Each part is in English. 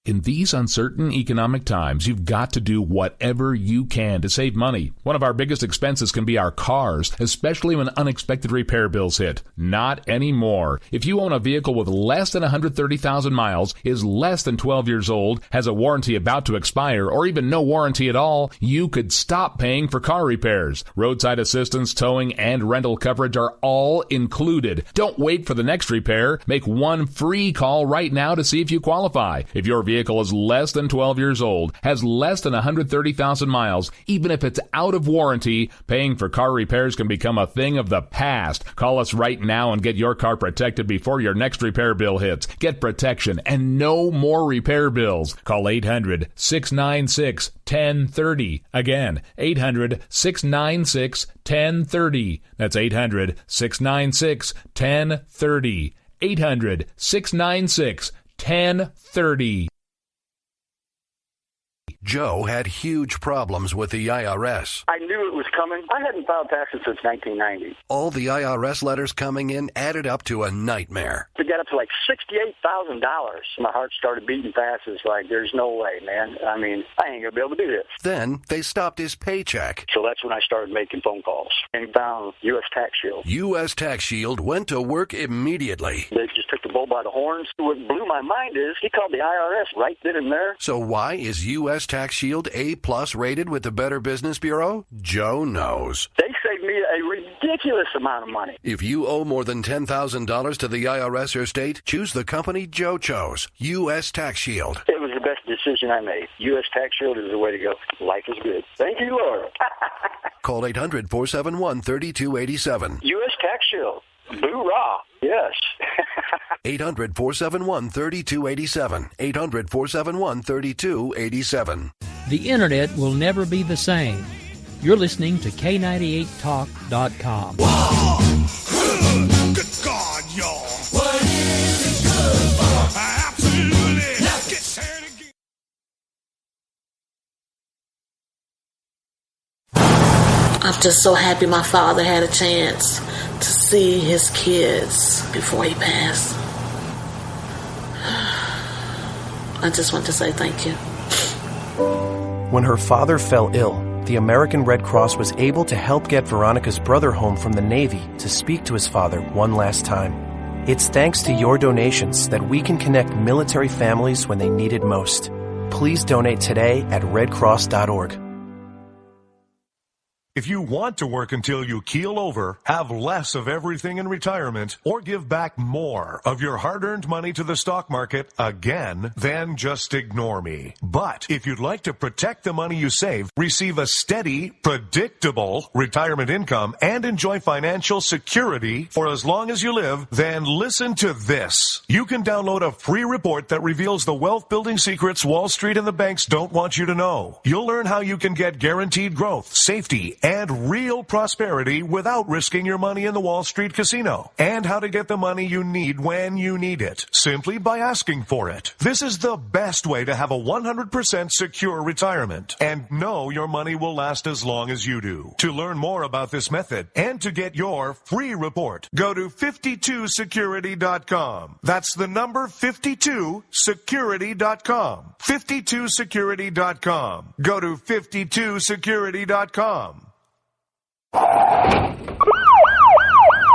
In these uncertain economic times, you've got to do whatever you can to save money. One of our biggest expenses can be our cars, especially when unexpected repair bills hit. Not anymore. If you own a vehicle with less than 130,000 miles, is less than 12 years old, has a warranty about to expire, or even no warranty at all, you could stop paying for car repairs. Roadside assistance, towing, and rental coverage are all included. Don't wait for the next repair. Make one free call right now to see if you qualify. If your vehicle is less than 12 years old, has less than 130,000 miles, even if it's out of warranty, paying for car repairs can become a thing of the past. Call us right now and get your car protected before your next repair bill hits. Get protection and no more repair bills. Call 800-696-1030. Again, 800-696-1030. That's 800-696-1030. 800-696-1030. Joe had huge problems with the IRS. I knew it was coming. I hadn't filed taxes since 1990. All the IRS letters coming in added up to a nightmare. It got up to like $68,000. My heart started beating fast. It's like, there's no way, man. I mean, I ain't going to be able to do this. Then they stopped his paycheck. So that's when I started making phone calls and found U.S. Tax Shield. U.S. Tax Shield went to work immediately. They just took the bull by the horns. What blew my mind is he called the IRS right then and there. So why is U.S. Tax Shield A+ rated with the Better Business Bureau? Joe knows. They saved me a ridiculous amount of money. If you owe more than $10,000 to the IRS or state, choose the company Joe chose, U.S. Tax Shield. It was the best decision I made. U.S. Tax Shield is the way to go. Life is good. Thank you, Lord. Call 800-471-3287. U.S. Tax Shield. Boo-rah. Yes. 800-471-3287. 800-471-3287. The Internet will never be the same. You're listening to K98Talk.com. Whoa! Good God, y'all. What is it good for? Absolutely. Let's get sad again. I'm just so happy my father had a chance to see his kids before he passed. I just want to say thank you. When her father fell ill, the American Red Cross was able to help get Veronica's brother home from the Navy to speak to his father one last time. It's thanks to your donations that we can connect military families when they need it most. Please donate today at redcross.org. If you want to work until you keel over, have less of everything in retirement, or give back more of your hard-earned money to the stock market again, then just ignore me. But if you'd like to protect the money you save, receive a steady, predictable retirement income, and enjoy financial security for as long as you live, then listen to this. You can download a free report that reveals the wealth-building secrets Wall Street and the banks don't want you to know. You'll learn how you can get guaranteed growth, safety, and real prosperity without risking your money in the Wall Street casino, and how to get the money you need when you need it, simply by asking for it. This is the best way to have a 100% secure retirement and know your money will last as long as you do. To learn more about this method and to get your free report, go to 52security.com. That's the number 52security.com. 52security.com. Go to 52security.com.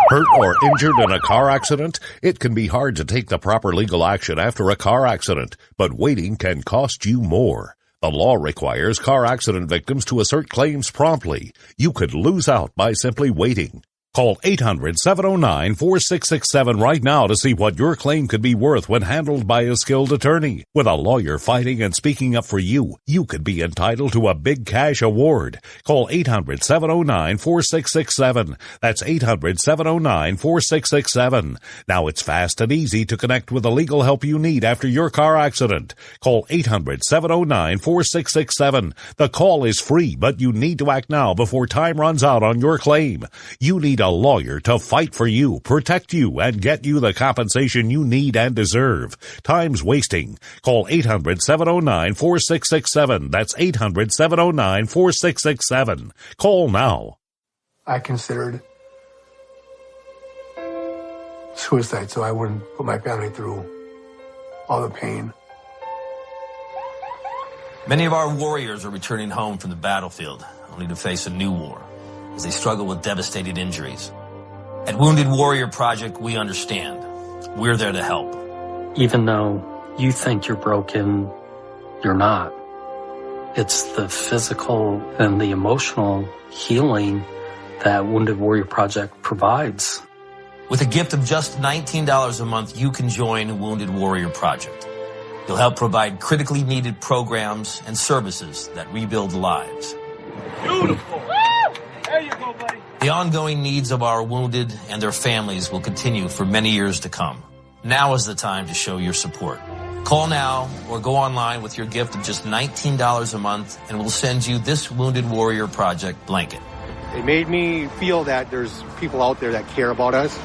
Hurt or injured in a car accident? It can be hard to take the proper legal action after a car accident, but waiting can cost you more. The law requires car accident victims to assert claims promptly. You could lose out by simply waiting. Call 800-709-4667 right now to see what your claim could be worth when handled by a skilled attorney. With a lawyer fighting and speaking up for you, you could be entitled to a big cash award. Call 800-709-4667. That's 800-709-4667. Now it's fast and easy to connect with the legal help you need after your car accident. Call 800-709-4667. The call is free, but you need to act now before time runs out on your claim. You need a lawyer to fight for you, protect you, and get you the compensation you need and deserve. Time's wasting. Call 800-709-4667. That's 800-709-4667. Call now. I considered suicide so I wouldn't put my family through all the pain. Many of our warriors are returning home from the battlefield, only to face a new war as they struggle with devastating injuries. At Wounded Warrior Project, we understand. We're there to help. Even though you think you're broken, you're not. It's the physical and the emotional healing that Wounded Warrior Project provides. With a gift of just $19 a month, you can join Wounded Warrior Project. You'll help provide critically needed programs and services that rebuild lives. Beautiful. Woo! There you go, buddy. The ongoing needs of our wounded and their families will continue for many years to come. Now is the time to show your support. Call now or go online with your gift of just $19 a month and we'll send you this Wounded Warrior Project blanket. It made me feel that there's people out there that care about us.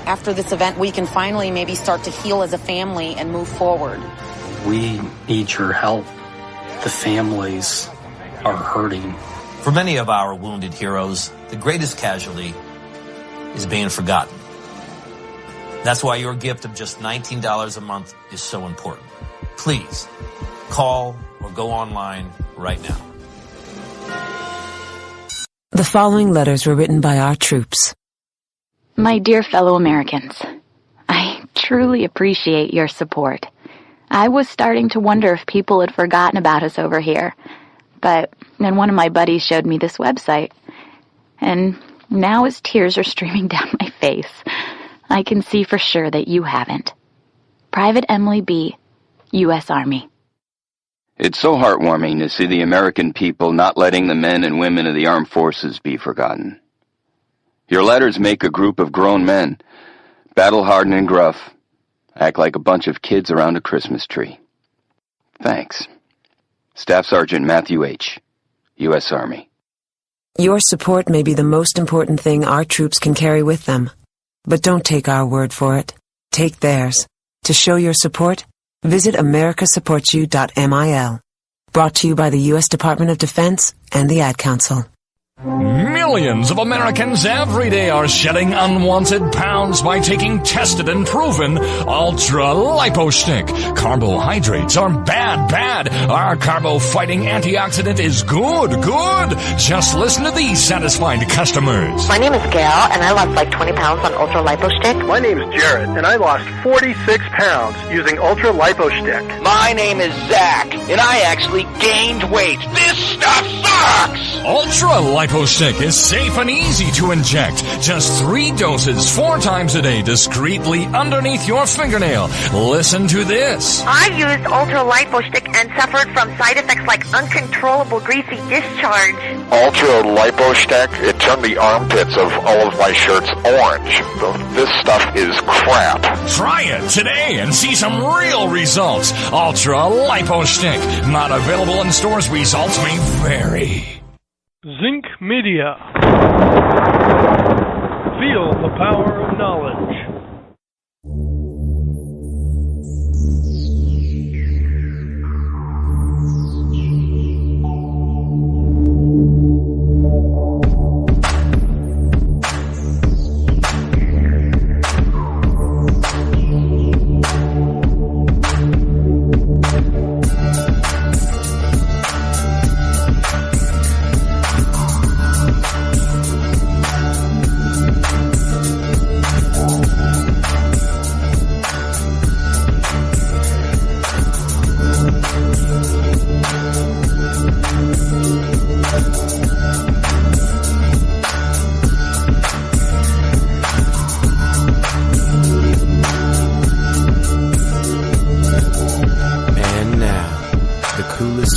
After this event, we can finally maybe start to heal as a family and move forward. We need your help. The families are hurting. For many of our wounded heroes, the greatest casualty is being forgotten. That's why your gift of just $19 a month is so important. Please, call or go online right now. The following letters were written by our troops. My dear fellow Americans, I truly appreciate your support. I was starting to wonder if people had forgotten about us over here, but then one of my buddies showed me this website, and now as tears are streaming down my face, I can see for sure that you haven't. Private Emily B., U.S. Army. It's so heartwarming to see the American people not letting the men and women of the armed forces be forgotten. Your letters make a group of grown men, battle-hardened and gruff, act like a bunch of kids around a Christmas tree. Thanks. Staff Sergeant Matthew H., U.S. Army. Your support may be the most important thing our troops can carry with them. But don't take our word for it. Take theirs. To show your support, visit americasupportsyou.mil. Brought to you by the U.S. Department of Defense and the Ad Council. Millions of Americans every day are shedding unwanted pounds by taking tested and proven Ultra Lipo Stick. Carbohydrates are bad. Our carbo-fighting antioxidant is good. Just listen to these satisfied customers. My name is Gail, and I lost like 20 pounds on Ultra Lipo Stick. My name is Jared, and I lost 46 pounds using Ultra Lipo Stick. My name is Zach, and I actually gained weight. This stuff sucks! Ultra Lipo Stick is safe and easy to inject. Just 3 doses 4 times a day discreetly underneath your fingernail. Listen to this. I used Ultra Lipo Stick and suffered from side effects like uncontrollable greasy discharge. Ultra Lipo Stick, it turned the armpits of all of my shirts orange. This stuff is crap. Try it today and see some real results. Ultra Lipo Stick. Not available in stores. Results may vary. Zinc Media. Feel the power of knowledge.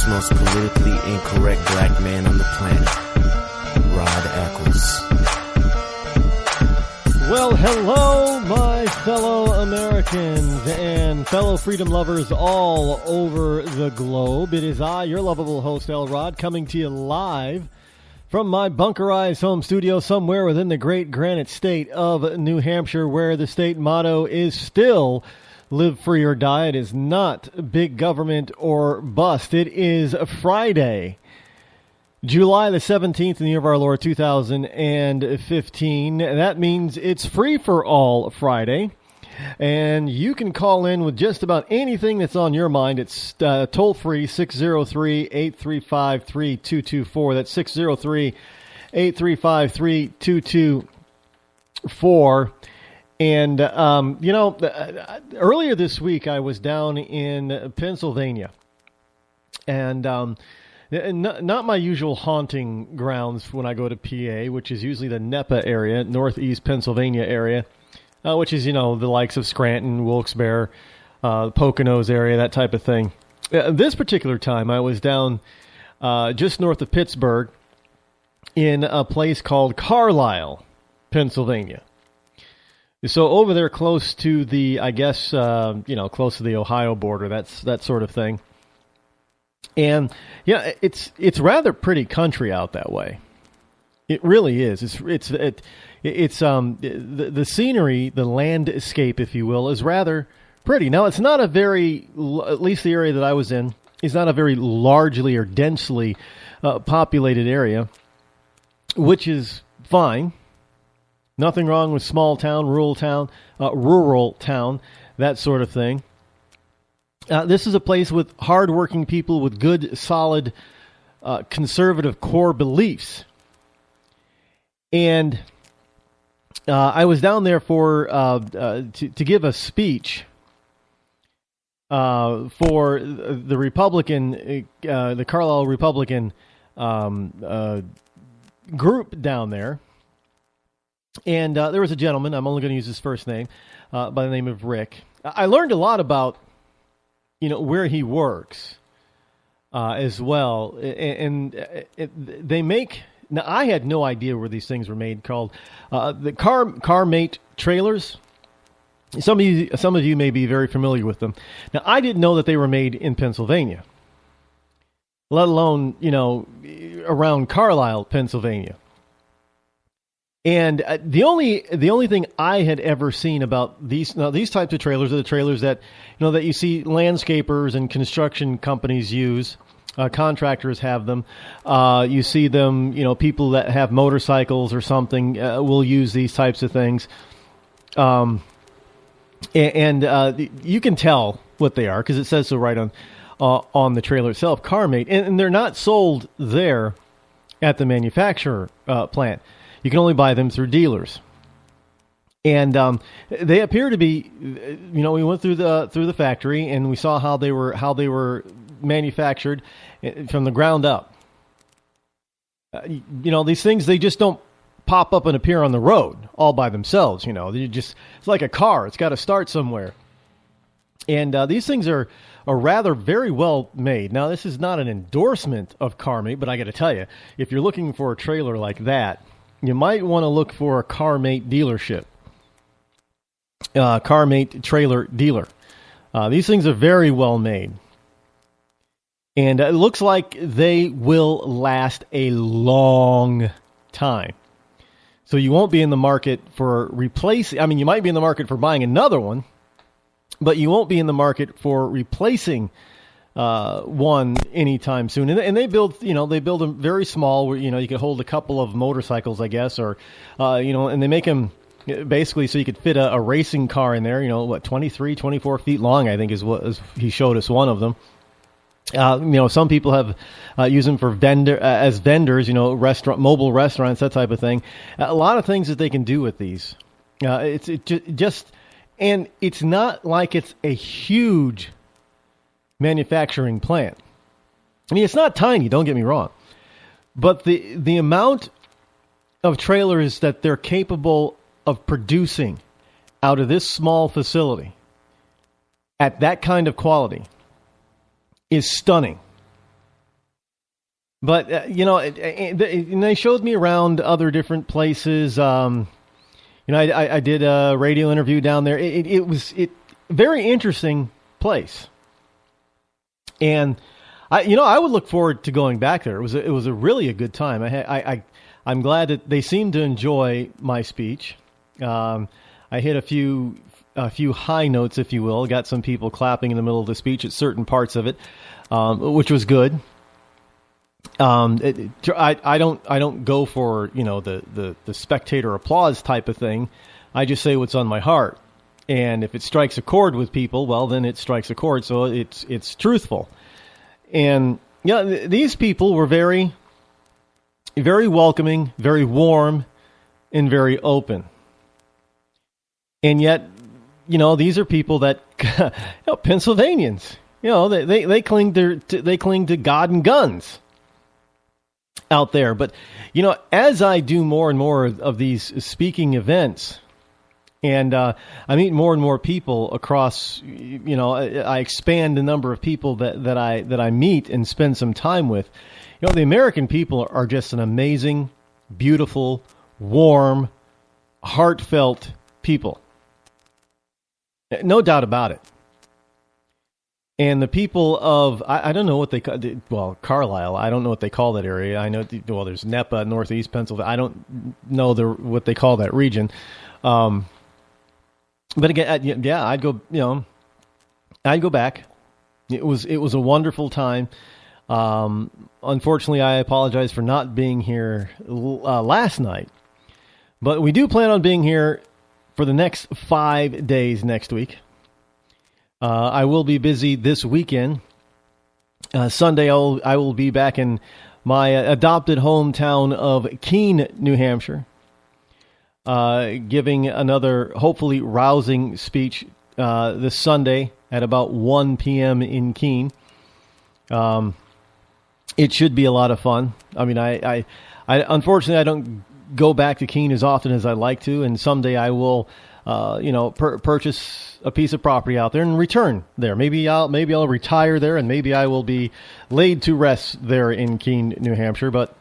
Most politically incorrect black man on the planet, Rod Eccles. Well, hello, my fellow Americans and fellow freedom lovers all over the globe. It is I, your lovable host, L. Rod, coming to you live from my bunkerized home studio somewhere within the great granite state of New Hampshire, where the state motto is still live free or die. It is not big government or bust. It is Friday, July the 17th in the year of our Lord 2015. That means it's free for all Friday. And you can call in with just about anything that's on your mind. It's toll-free, 603-835-3224. That's 603-835-3224. And, earlier this week I was down in Pennsylvania. And not my usual haunting grounds when I go to PA, which is usually the Napa area, northeast Pennsylvania area, which is, the likes of Scranton, Wilkes-Barre, Poconos area, that type of thing. This particular time, I was down just north of Pittsburgh in a place called Carlisle, Pennsylvania. So over there close to the, I guess, close to the Ohio border, that sort of thing. And yeah, it's rather pretty country out that way. It really is. The scenery, the landscape, if you will, is rather pretty. Now, it's not a very, at least the area that I was in, is not a very largely or densely populated area, which is fine. Nothing wrong with small town, rural town, that sort of thing. This is a place with hardworking people with good, solid, conservative core beliefs. And I was down there for to give a speech for the Republican, the Carlisle Republican group down there. And there was a gentleman, I'm only going to use his first name, by the name of Rick. I learned a lot about where he works as well. And they make, now I had no idea where these things were made, called the CarMate trailers. Some of you may be very familiar with them. Now, I didn't know that they were made in Pennsylvania, let alone, around Carlisle, Pennsylvania. And the only thing I had ever seen about these types of trailers are the trailers that that you see landscapers and construction companies use. Contractors have them. You see them. People that have motorcycles or something will use these types of things. And you can tell what they are because it says so right on the trailer itself, CarMate, and they're not sold there at the manufacturer plant. You can only buy them through dealers, and they appear to be. We went through the factory and we saw how they were manufactured from the ground up. These things, they just don't pop up and appear on the road all by themselves. It's like a car; it's got to start somewhere. And these things are rather very well made. Now, this is not an endorsement of CarMate, but I got to tell you, if you're looking for a trailer like that, you might want to look for a CarMate dealership, CarMate trailer dealer. These things are very well made. And it looks like they will last a long time. So you won't be in the market for replacing. I mean, you might be in the market for buying another one, but you won't be in the market for replacing one anytime soon. And they build them very small where, you can hold a couple of motorcycles, I guess, or, and they make them basically so you could fit a racing car in there, 23, 24 feet long, I think is what he showed us one of them. Some people have used them for as vendors, mobile restaurants, that type of thing. A lot of things that they can do with these. And it's not like it's a huge manufacturing plant. I mean, it's not tiny, don't get me wrong. But the amount of trailers that they're capable of producing out of this small facility at that kind of quality is stunning. But, and they showed me around other different places. I did a radio interview down there. It was very interesting place. And I would look forward to going back there. It was a really a good time. I'm glad that they seemed to enjoy my speech. I hit a few high notes, if you will. Got some people clapping in the middle of the speech at certain parts of it, which was good. I don't go for the spectator applause type of thing. I just say what's on my heart. And if it strikes a chord with people, well, then it strikes a chord, so it's truthful. And these people were very, very welcoming, very warm, and very open. And yet, these are people that, Pennsylvanians, they cling to God and guns out there. But, as I do more and more of these speaking events, and I meet more and more people across, I expand the number of people that I meet and spend some time with. The American people are just an amazing, beautiful, warm, heartfelt people. No doubt about it. And the people of, I don't know what they call, Carlisle, I don't know what they call that area. I know, there's Nepa, northeast Pennsylvania. I don't know what they call that region. But again, I'd go back. It was a wonderful time. Unfortunately, I apologize for not being here last night, but we do plan on being here for the next 5 days next week. I will be busy this weekend. Sunday, I will be back in my adopted hometown of Keene, New Hampshire, giving another hopefully rousing speech this Sunday at about 1 p.m. in Keene. It should be a lot of fun. I mean, I unfortunately I don't go back to Keene as often as I'd like to, and someday I will, purchase a piece of property out there and return there. Maybe I'll retire there, and maybe I will be laid to rest there in Keene, New Hampshire. But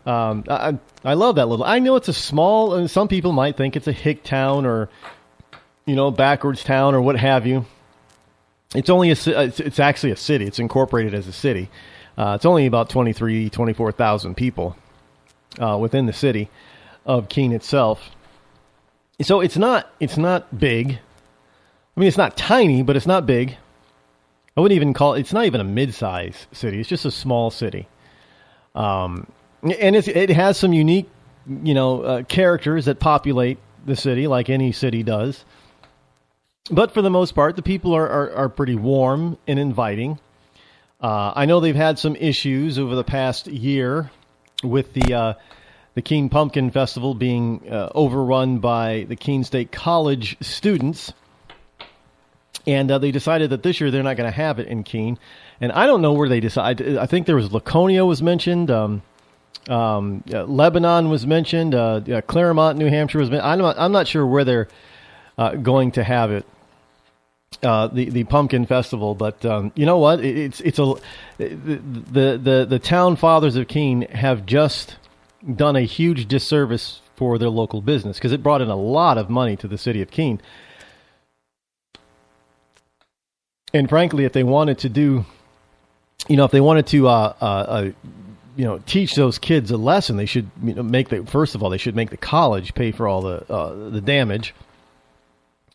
I love that little. I know it's a small. Some people might think it's a hick town or, backwards town or what have you. It's only it's actually a city. It's incorporated as a city. It's only about 24,000 people within the city of Keene itself. So it's not big. I mean, it's not tiny, but it's not big. I wouldn't even call it. It's not even a mid-size city. It's just a small city. And it has some unique, characters that populate the city, like any city does. But for the most part, the people are pretty warm and inviting. I know they've had some issues over the past year with the Keene Pumpkin Festival being overrun by the Keene State College students. And they decided that this year they're not going to have it in Keene. And I don't know where they decided. I think there was Laconia was mentioned. Lebanon was mentioned. Claremont, New Hampshire was mentioned. I'm not sure where they're going to have it. The Pumpkin Festival, but you know what? The town fathers of Keene have just done a huge disservice for their local business because it brought in a lot of money to the city of Keene. And frankly, if they wanted to do, teach those kids a lesson, they should first of all they should make the college pay for all the damage.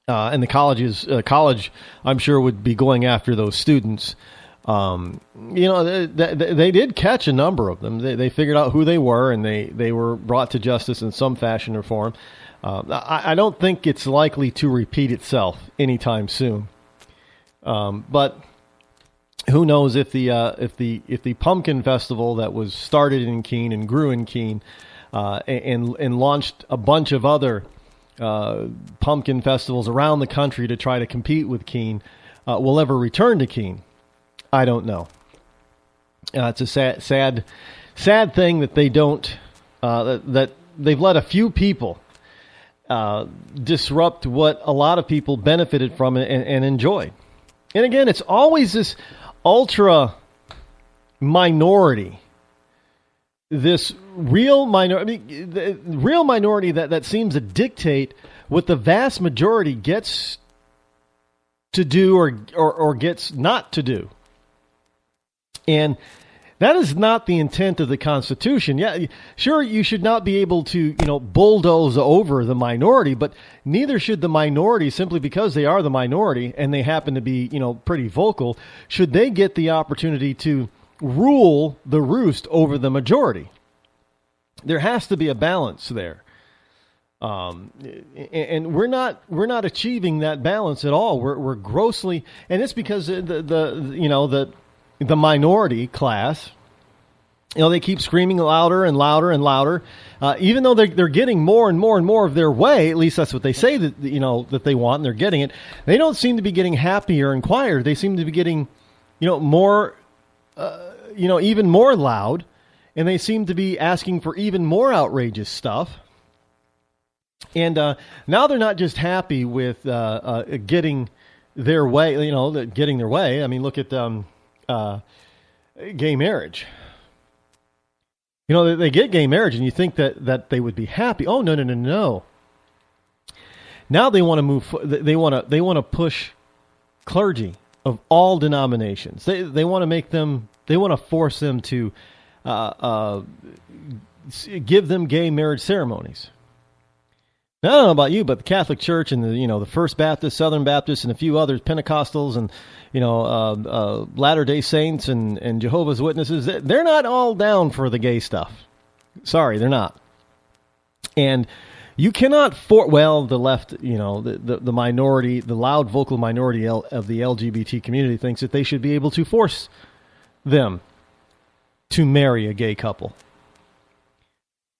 And the college, I'm sure, would be going after those students. They did catch a number of them. They figured out who they were, and they were brought to justice in some fashion or form. I don't think it's likely to repeat itself anytime soon. But who knows if the Pumpkin Festival that was started in Keene and grew in Keene, and launched a bunch of other pumpkin festivals around the country to try to compete with Keene, will ever return to Keene. I don't know. It's a sad thing that they don't, that they've let a few people disrupt what a lot of people benefited from and enjoyed. And again, it's always this ultra minority, this real minority, the real minority that seems to dictate what the vast majority gets to do or gets not to do. And that is not the intent of the Constitution. Yeah, sure, you should not be able to, bulldoze over the minority, but neither should the minority, simply because they are the minority and they happen to be, pretty vocal, should they get the opportunity to rule the roost over the majority. There has to be a balance there. And we're not achieving that balance at all. We're grossly, and it's because the minority class, they keep screaming louder and louder and louder, even though they're getting more and more and more of their way. At least that's what they say that they want, and they're getting it. They don't seem to be getting happier and quieter. They seem to be getting, more, even more loud, and they seem to be asking for even more outrageous stuff. And now they're not just happy with getting their way, getting their way. I mean, look at gay marriage. They get gay marriage, and you think that they would be happy. Oh, no. Now they want to move. They want to push clergy of all denominations. They want to make them. They want to force them to give them gay marriage ceremonies. Now, I don't know about you, but the Catholic Church and the First Baptist, Southern Baptist, and a few others, Pentecostals, and Latter-day Saints and Jehovah's Witnesses, they're not all down for the gay stuff. Sorry, they're not. And you cannot the left, the minority, the loud vocal minority of the LGBT community thinks that they should be able to force them to marry a gay couple.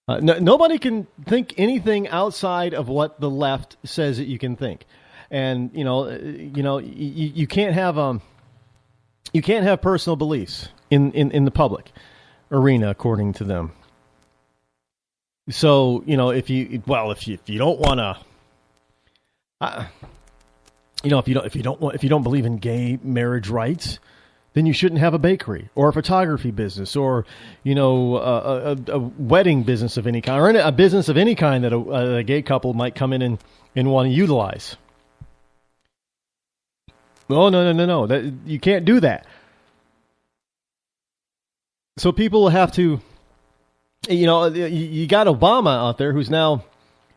Nobody can think anything outside of what the left says that you can think, and you can't have personal beliefs in the public arena, according to them. So if you don't want to, if you don't believe in gay marriage rights, then you shouldn't have a bakery or a photography business or, a wedding business of any kind, or a business of any kind that a gay couple might come in and want to utilize. Oh, no. You can't do that. So people have to, you got Obama out there who's now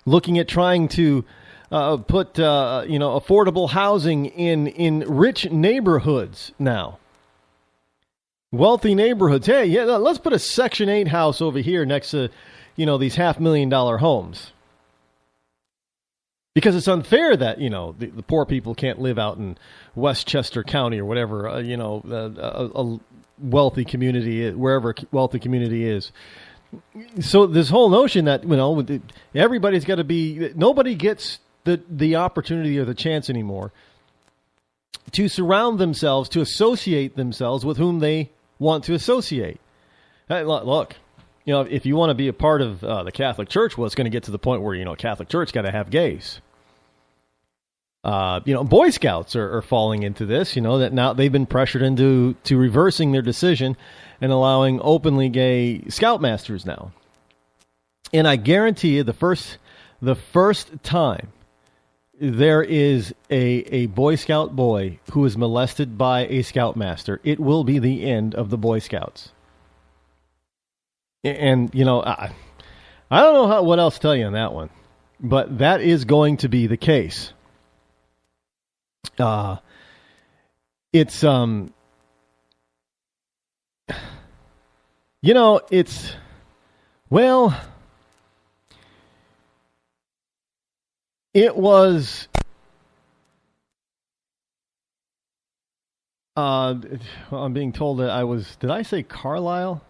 looking at trying to put, affordable housing in rich neighborhoods now. Wealthy neighborhoods. Hey, yeah, let's put a Section 8 house over here next to, these $500,000 homes. Because it's unfair that, the poor people can't live out in Westchester County or whatever, a wealthy community, wherever a wealthy community is. So this whole notion that, everybody's got to be, nobody gets the opportunity or the chance anymore to surround themselves, to associate themselves with whom they want to associate. Hey, look, if you want to be a part of the Catholic Church, well, it's going to get to the point where, Catholic Church got to have gays. Boy Scouts are falling into this, that now they've been pressured into reversing their decision and allowing openly gay scoutmasters now. And I guarantee you the first time there is a Boy Scout boy who is molested by a scoutmaster, it will be the end of the Boy Scouts. And, I don't know what else to tell you on that one, but that is going to be the case. It's it was, I'm being told that did I say Carlisle?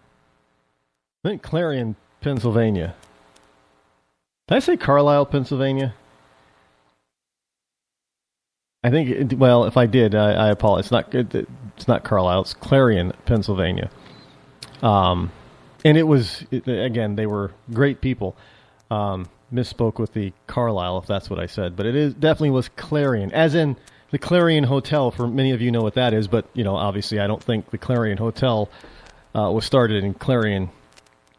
I think Clarion, Pennsylvania. Did I say Carlisle, Pennsylvania? I think, if I did, I apologize. It's not Carlisle, it's Clarion, Pennsylvania. And again, they were great people. Misspoke with the Carlisle, if that's what I said, but it definitely was Clarion, as in the Clarion Hotel. For many of you know what that is, but obviously I don't think the Clarion Hotel was started in Clarion,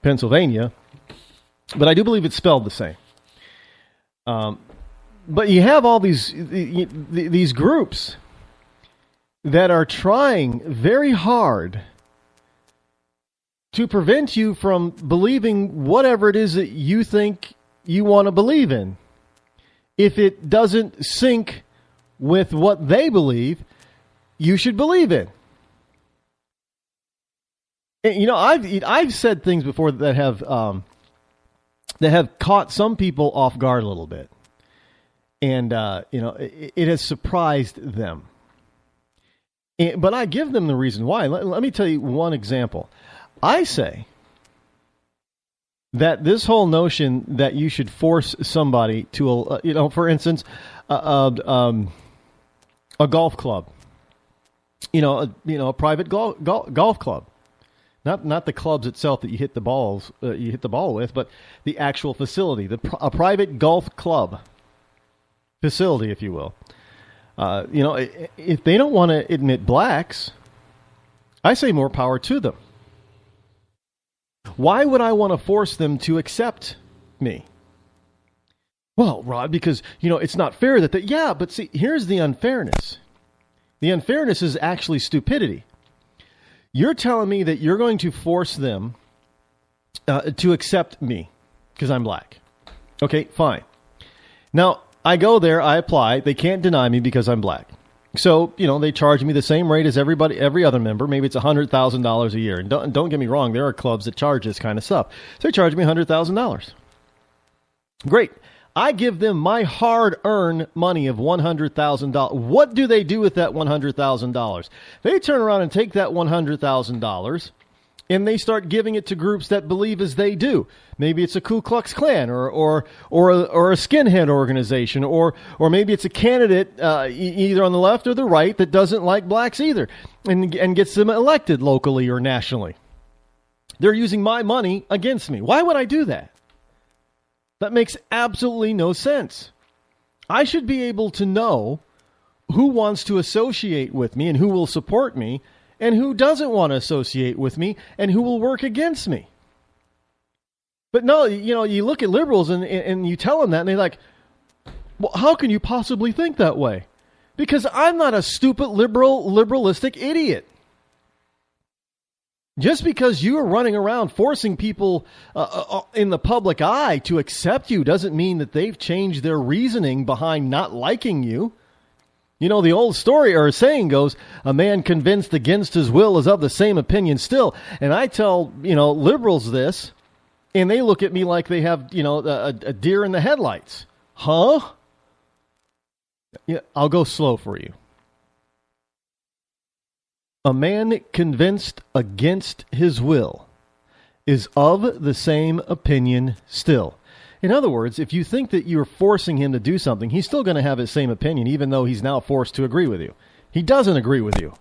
Pennsylvania, but I do believe it's spelled the same. But you have all these groups that are trying very hard to prevent you from believing whatever it is that you think you want to believe in. If it doesn't sync with what they believe, you should believe in. And, I've said things before that have that have caught some people off guard a little bit. And, it has surprised them. But I give them the reason why. Let me tell you one example. I say that this whole notion that you should force somebody to, for instance, a golf club, a private golf club, not the clubs itself that you hit the ball with, but the actual facility, a private golf club facility, if you will. If they don't want to admit blacks, I say more power to them. Why would I want to force them to accept me? Well, Rod, because, it's not fair yeah, but see, here's the unfairness. The unfairness is actually stupidity. You're telling me that you're going to force them to accept me because I'm black. Okay, fine. Now, I go there, I apply. They can't deny me because I'm black. So, they charge me the same rate as every other member. Maybe it's $100,000 a year. And don't get me wrong, there are clubs that charge this kind of stuff. So they charge me $100,000. Great. I give them my hard-earned money of $100,000. What do they do with that $100,000? They turn around and take that $100,000 and they start giving it to groups that believe as they do. Maybe it's a Ku Klux Klan or a skinhead organization, or maybe it's a candidate either on the left or the right that doesn't like blacks either, and gets them elected locally or nationally. They're using my money against me. Why would I do that? That makes absolutely no sense. I should be able to know who wants to associate with me and who will support me, and who doesn't want to associate with me and who will work against me. But no, you look at liberals and you tell them that, and they're like, well, how can you possibly think that way? Because I'm not a stupid liberalistic idiot. Just because you are running around forcing people in the public eye to accept you doesn't mean that they've changed their reasoning behind not liking you. The old story or saying goes, a man convinced against his will is of the same opinion still. And I tell, liberals this, and they look at me like they have, a deer in the headlights. Huh? Yeah, I'll go slow for you. A man convinced against his will is of the same opinion still. In other words, if you think that you're forcing him to do something, he's still going to have his same opinion, even though he's now forced to agree with you. He doesn't agree with you.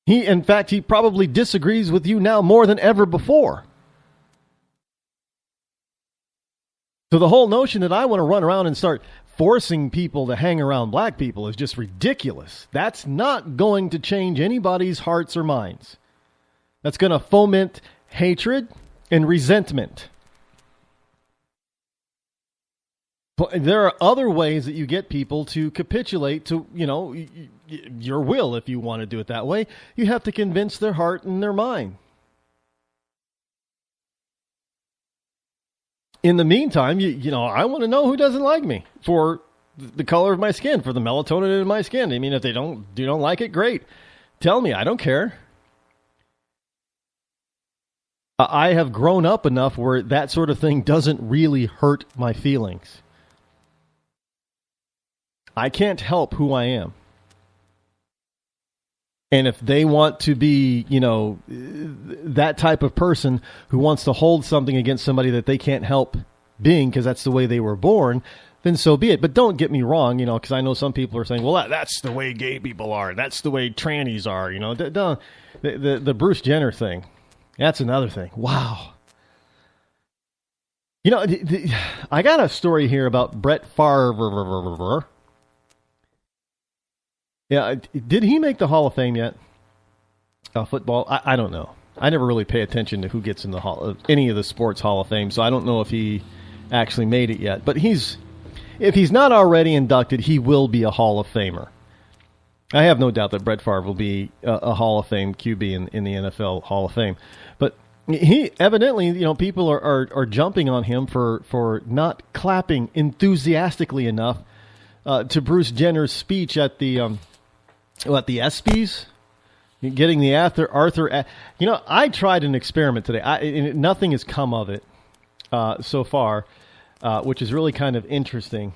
In fact, he probably disagrees with you now more than ever before. So the whole notion that I want to run around and start forcing people to hang around black people is just ridiculous. That's not going to change anybody's hearts or minds. That's going to foment hatred and resentment. But there are other ways that you get people to capitulate to, your will, if you want to do it that way. You have to convince their heart and their mind. In the meantime, I want to know who doesn't like me for the color of my skin, for the melatonin in my skin. I mean, if they don't like it, great. Tell me, I don't care. I have grown up enough where that sort of thing doesn't really hurt my feelings. I can't help who I am. And if they want to be, that type of person who wants to hold something against somebody that they can't help being because that's the way they were born, then so be it. But don't get me wrong, because I know some people are saying, well, that's the way gay people are. That's the way trannies are. The Bruce Jenner thing. That's another thing. Wow. I got a story here about Brett Favre. Yeah, did he make the Hall of Fame yet? Football? I don't know. I never really pay attention to who gets in the any of the sports Hall of Fame, so I don't know if he actually made it yet. But if he's not already inducted, he will be a Hall of Famer. I have no doubt that Brett Favre will be a Hall of Fame QB in the NFL Hall of Fame. But he evidently, people are jumping on him for not clapping enthusiastically enough to Bruce Jenner's speech at the ESPYs, Getting the Arthur. I tried an experiment today. And nothing has come of it so far, which is really kind of interesting.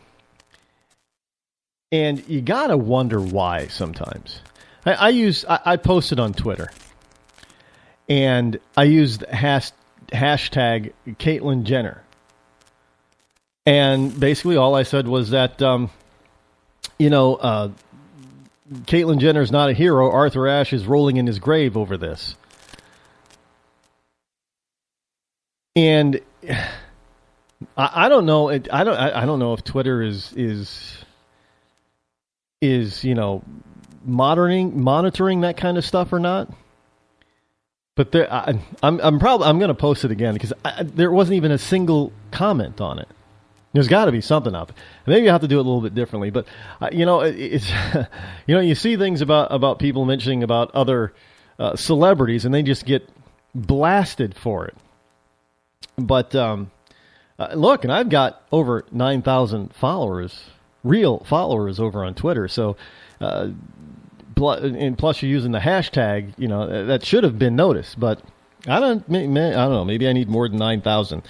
And you gotta wonder why sometimes. I posted on Twitter, and I used hashtag Caitlyn Jenner, and basically all I said was that Caitlyn Jenner's not a hero. Arthur Ashe is rolling in his grave over this. And I don't know. I don't know if Twitter is monitoring that kind of stuff or not. But I'm going to post it again because there wasn't even a single comment on it. There's got to be something out there. Maybe I have to do it a little bit differently. But it's you see things about people mentioning about other celebrities, and they just get blasted for it. But look, and I've got over 9,000 followers, real followers over on Twitter. So, and plus you're using the hashtag, that should have been noticed. But I don't know. Maybe I need more than 9,000.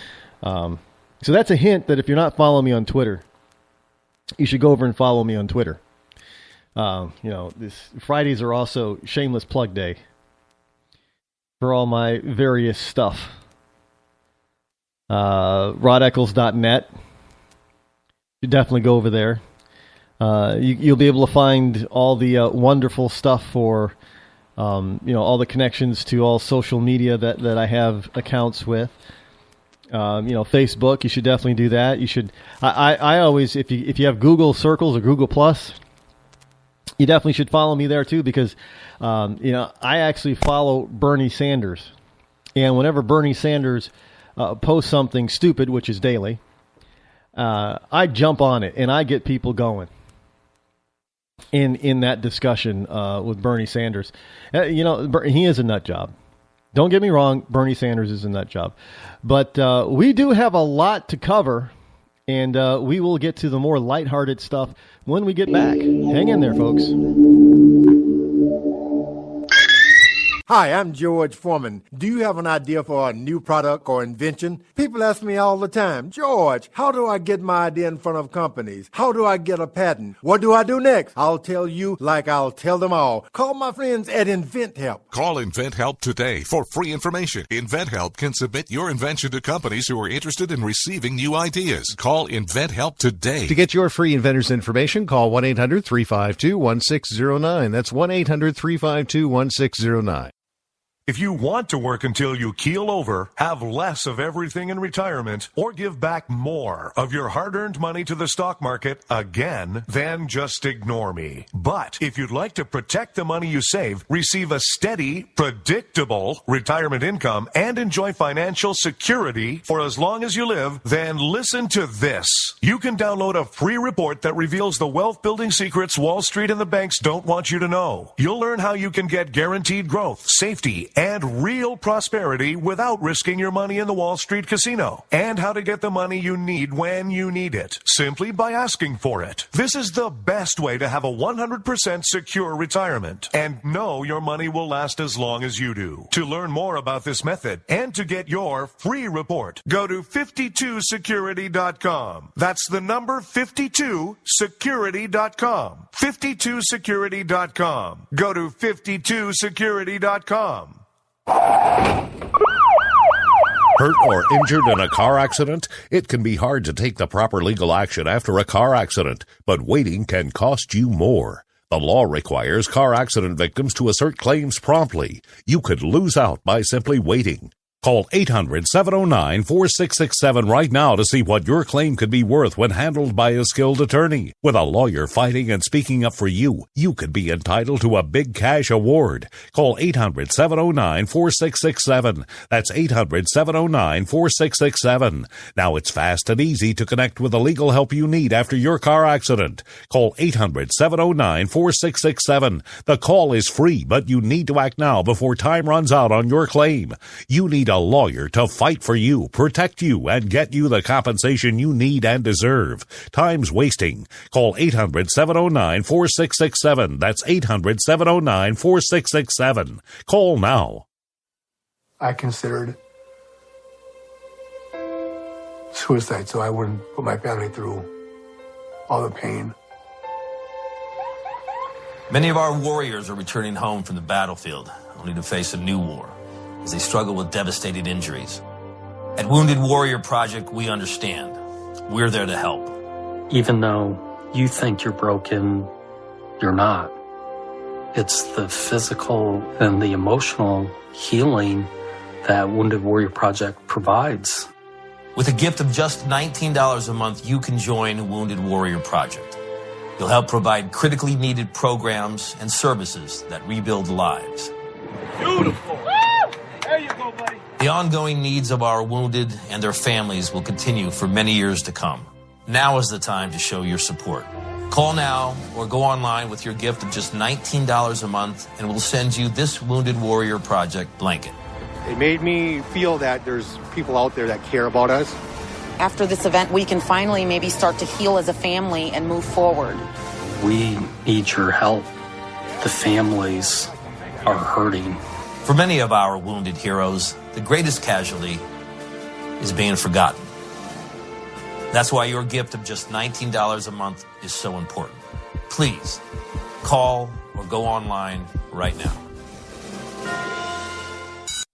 So that's a hint that if you're not following me on Twitter, you should go over and follow me on Twitter. This Fridays are also shameless plug day for all my various stuff. RodEccles.net. You definitely go over there. You'll be able to find all the wonderful stuff for, all the connections to all social media that I have accounts with. Facebook, you should definitely do that. You should. I always, if you have Google Circles or Google Plus, you definitely should follow me there too because, I actually follow Bernie Sanders, and whenever Bernie Sanders posts something stupid, which is daily, I jump on it and I get people going in that discussion with Bernie Sanders. He is a nut job. Don't get me wrong, Bernie Sanders is a nut job. But we do have a lot to cover, and we will get to the more lighthearted stuff when we get back. Hang in there, folks. Hi, I'm George Foreman. Do you have an idea for a new product or invention? People ask me all the time, George, how do I get my idea in front of companies? How do I get a patent? What do I do next? I'll tell you like I'll tell them all. Call my friends at InventHelp. Call InventHelp today for free information. InventHelp can submit your invention to companies who are interested in receiving new ideas. Call InventHelp today. To get your free inventor's information, call 1-800-352-1609. That's 1-800-352-1609. If you want to work until you keel over, have less of everything in retirement, or give back more of your hard-earned money to the stock market again, then just ignore me. But if you'd like to protect the money you save, receive a steady, predictable retirement income, and enjoy financial security for as long as you live, then listen to this. You can download a free report that reveals the wealth-building secrets Wall Street and the banks don't want you to know. You'll learn how you can get guaranteed growth, safety, and real prosperity without risking your money in the Wall Street casino, and how to get the money you need when you need it, simply by asking for it. This is the best way to have a 100% secure retirement and know your money will last as long as you do. To learn more about this method and to get your free report, go to 52security.com. That's the number 52security.com. 52security.com. Go to 52security.com. Hurt or injured in a car accident? It can be hard to take the proper legal action after a car accident, but waiting can cost you more. The law requires car accident victims to assert claims promptly. You could lose out by simply waiting. Call 800-709-4667 right now to see what your claim could be worth when handled by a skilled attorney. With a lawyer fighting and speaking up for you, you could be entitled to a big cash award. Call 800-709-4667. That's 800-709-4667. Now it's fast and easy to connect with the legal help you need after your car accident. Call 800-709-4667. The call is free, but you need to act now before time runs out on your claim. You need a lawyer to fight for you, protect you, and get you the compensation you need and deserve. Time's wasting. Call 800-709-4667. That's 800-709-4667. Call now. I considered suicide so I wouldn't put my family through all the pain. Many of our warriors are returning home from the battlefield, only to face a new war as they struggle with devastating injuries. At Wounded Warrior Project, we understand. We're there to help. Even though you think you're broken, you're not. It's the physical and the emotional healing that Wounded Warrior Project provides. With a gift of just $19 a month, you can join Wounded Warrior Project. You'll help provide critically needed programs and services that rebuild lives. Beautiful. There you go, buddy. The ongoing needs of our wounded and their families will continue for many years to come. Now is the time to show your support. Call now or go online with your gift of just $19 a month, and we'll send you this Wounded Warrior Project blanket. It made me feel that there's people out there that care about us. After this event, we can finally maybe start to heal as a family and move forward. We need your help. The families are hurting. For many of our wounded heroes, the greatest casualty is being forgotten. That's why your gift of just $19 a month is so important. Please call or go online right now.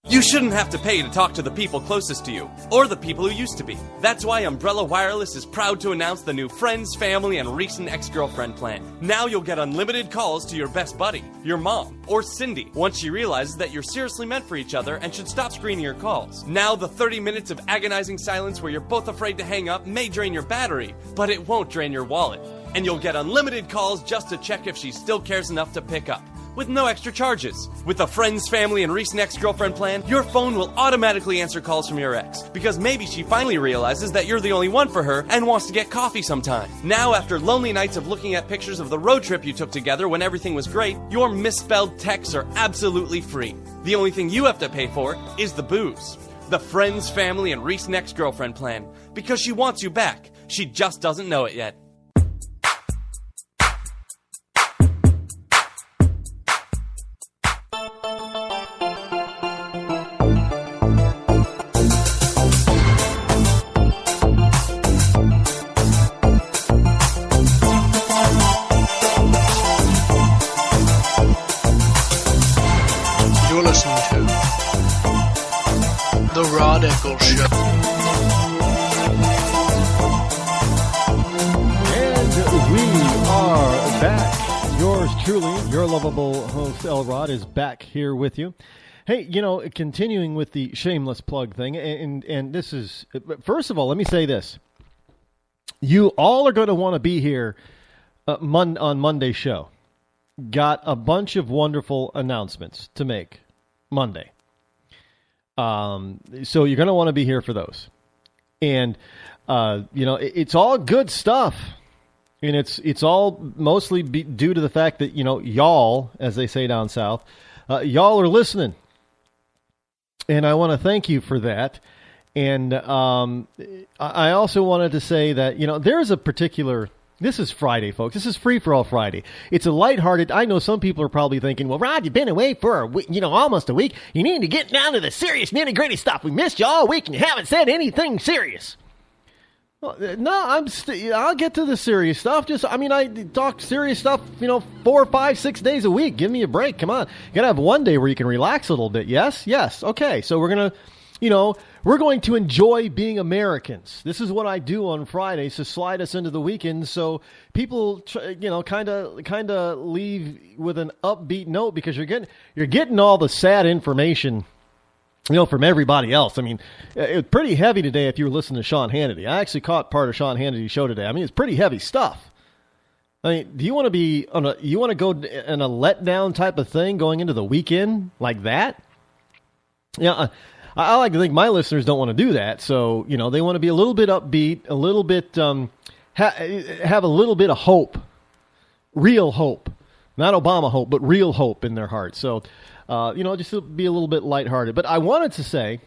You shouldn't have to pay to talk to the people closest to you, or the people who used to be. That's why Umbrella Wireless is proud to announce the new Friends, Family, and Recent Ex-Girlfriend plan. Now you'll get unlimited calls to your best buddy, your mom, or Cindy, once she realizes that you're seriously meant for each other and should stop screening your calls. Now the 30 minutes of agonizing silence where you're both afraid to hang up may drain your battery, but it won't drain your wallet. And you'll get unlimited calls just to check if she still cares enough to pick up, with no extra charges. With the Friends, Family, and Recent Ex-Girlfriend plan, your phone will automatically answer calls from your ex, because maybe she finally realizes that you're the only one for her and wants to get coffee sometime. Now, after lonely nights of looking at pictures of the road trip you took together when everything was great, your misspelled texts are absolutely free. The only thing you have to pay for is the booze. The Friends, Family, and Recent Ex-Girlfriend plan, because she wants you back. She just doesn't know it yet. You're listening to The Rod Eccles Show. And we are back. Yours truly, your lovable host, El Rod, is back here with you. Hey, continuing with the shameless plug thing, and this is, first of all, let me say this. You all are going to want to be here on Monday's show. Got a bunch of wonderful announcements to make Monday. So you're going to want to be here for those. And, it's all good stuff. And it's all mostly due to the fact that, y'all, as they say down south, y'all are listening. And I want to thank you for that. And I also wanted to say that, there's a particular... This is Friday, folks. This is Free for All Friday. It's a lighthearted. I know some people are probably thinking, well, Rod, you've been away for almost a week. You need to get down to the serious nitty-gritty stuff. We missed you all week and you haven't said anything serious. Well, no, I'll get to the serious stuff. I talk serious stuff, 4, 5, 6 days a week. Give me a break. Come on. You got to have one day where you can relax a little bit. Yes? Yes. Okay. So we're going to, we're going to enjoy being Americans. This is what I do on Fridays to slide us into the weekend. So people, kind of leave with an upbeat note because you're getting all the sad information, from everybody else. I mean, it was pretty heavy today if you were listening to Sean Hannity. I actually caught part of Sean Hannity's show today. I mean, it's pretty heavy stuff. I mean, do you want to you want to go in a letdown type of thing going into the weekend like that? Yeah. I like to think my listeners don't want to do that. So, they want to be a little bit upbeat, a little bit, have a little bit of hope, real hope, not Obama hope, but real hope in their hearts. So, just to be a little bit lighthearted. But I wanted to say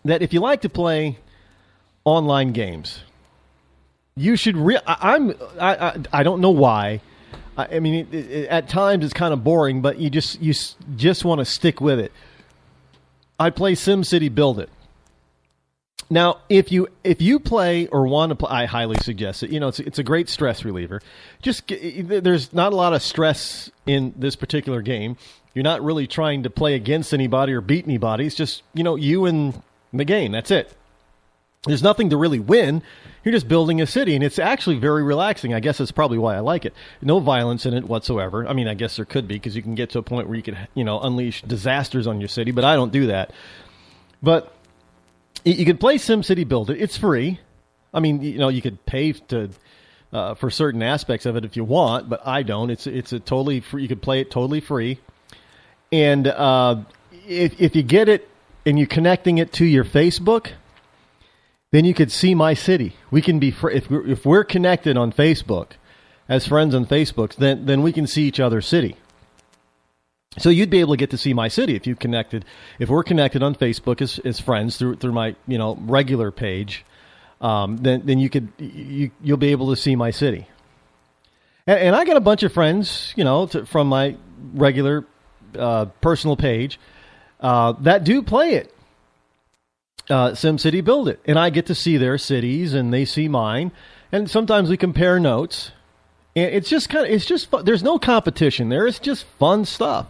that if you like to play online games, you should. I don't know why. I mean, at times it's kind of boring, but you just want to stick with it. I play SimCity Build It. Now, if you play or want to play, I highly suggest it. You know, it's a great stress reliever. There's not a lot of stress in this particular game. You're not really trying to play against anybody or beat anybody. It's just, you and the game. That's it. There's nothing to really win. You're just building a city, and it's actually very relaxing. I guess that's probably why I like it. No violence in it whatsoever. I mean, I guess there could be, because you can get to a point where you could, unleash disasters on your city, but I don't do that. But you can play SimCity Build It. It's free. I mean, you could pay for certain aspects of it if you want, but I don't. It's a totally free. You could play it totally free. And if you get it and you're connecting it to your Facebook, then you could see my city. We can be if we're connected on Facebook as friends on Facebook, then we can see each other's city. So you'd be able to get to see my city if we're connected on Facebook as friends through my regular page. Then you'll be able to see my city. And I got a bunch of friends, from my regular personal page that do play it. SimCity Build It, and I get to see their cities and they see mine, and sometimes we compare notes, and it's just fun. There's no competition there. It's just fun stuff.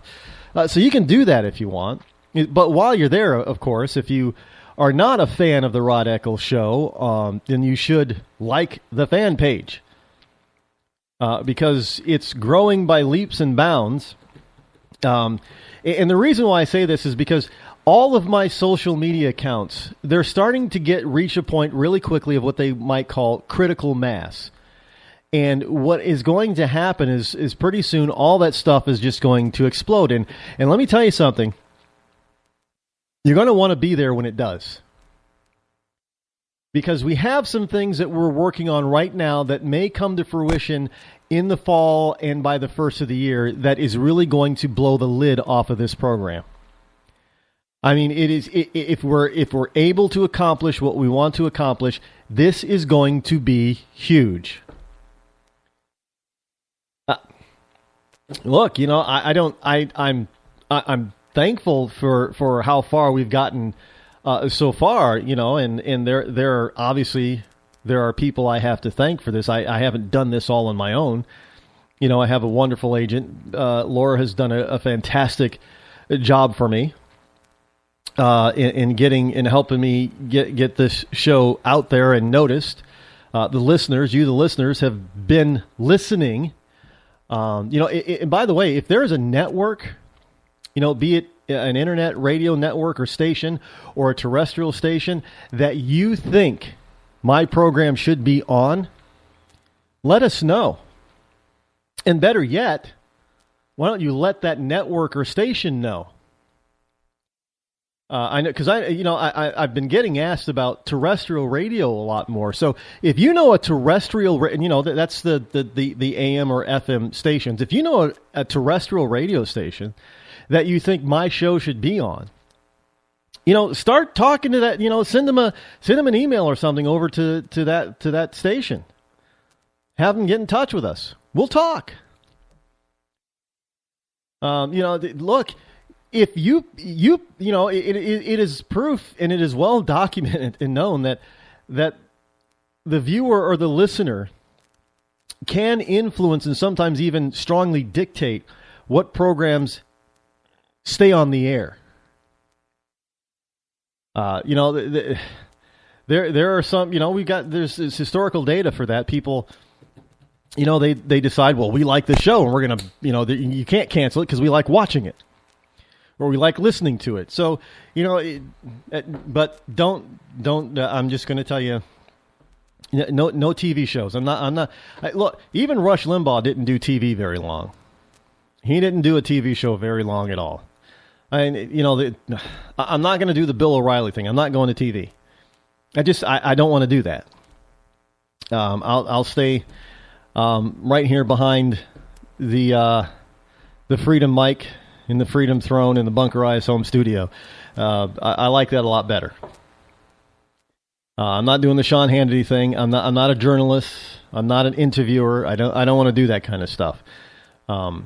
So you can do that if you want, but while you're there, of course, if you are not a fan of the Rod Eccles Show, then you should like the fan page, because it's growing by leaps and bounds. And the reason why I say this is because all of my social media accounts, they're starting to reach a point really quickly of what they might call critical mass. And what is going to happen is pretty soon all that stuff is just going to explode. And let me tell you something. You're going to want to be there when it does. Because we have some things that we're working on right now that may come to fruition in the fall and by the first of the year that is really going to blow the lid off of this program. I mean, it is. If we're able to accomplish what we want to accomplish, this is going to be huge. Look, I'm thankful for how far we've gotten so far. And there are people I have to thank for this. I haven't done this all on my own. I have a wonderful agent. Laura has done a fantastic job for me. In helping me get this show out there and noticed. The listeners have been listening. And by the way, if there is a network, be it an internet radio network or station or a terrestrial station that you think my program should be on, let us know. And better yet, why don't you let that network or station know? I know, because I've been getting asked about terrestrial radio a lot more. So if you know a terrestrial, that's the AM or FM stations. If you know a terrestrial radio station that you think my show should be on, start talking to that. Send them an email or something over to that station. Have them get in touch with us. We'll talk. Look. If it is proof and it is well documented and known that the viewer or the listener can influence and sometimes even strongly dictate what programs stay on the air. There are some, there's historical data for that. People, they decide, well, we like the show and we're going to, you can't cancel it because we like watching it. Or we like listening to it. So, but don't. I'm just going to tell you, no TV shows. I'm not. Look, even Rush Limbaugh didn't do TV very long. He didn't do a TV show very long at all. I'm not going to do the Bill O'Reilly thing. I'm not going to TV. I don't want to do that. I'll stay right here behind the Freedom mic in the Freedom Throne in the Bunker Eyes home studio. I like that a lot better. I'm not doing the Sean Hannity thing. I'm not a journalist. I'm not an interviewer. I don't want to do that kind of stuff. Yeah,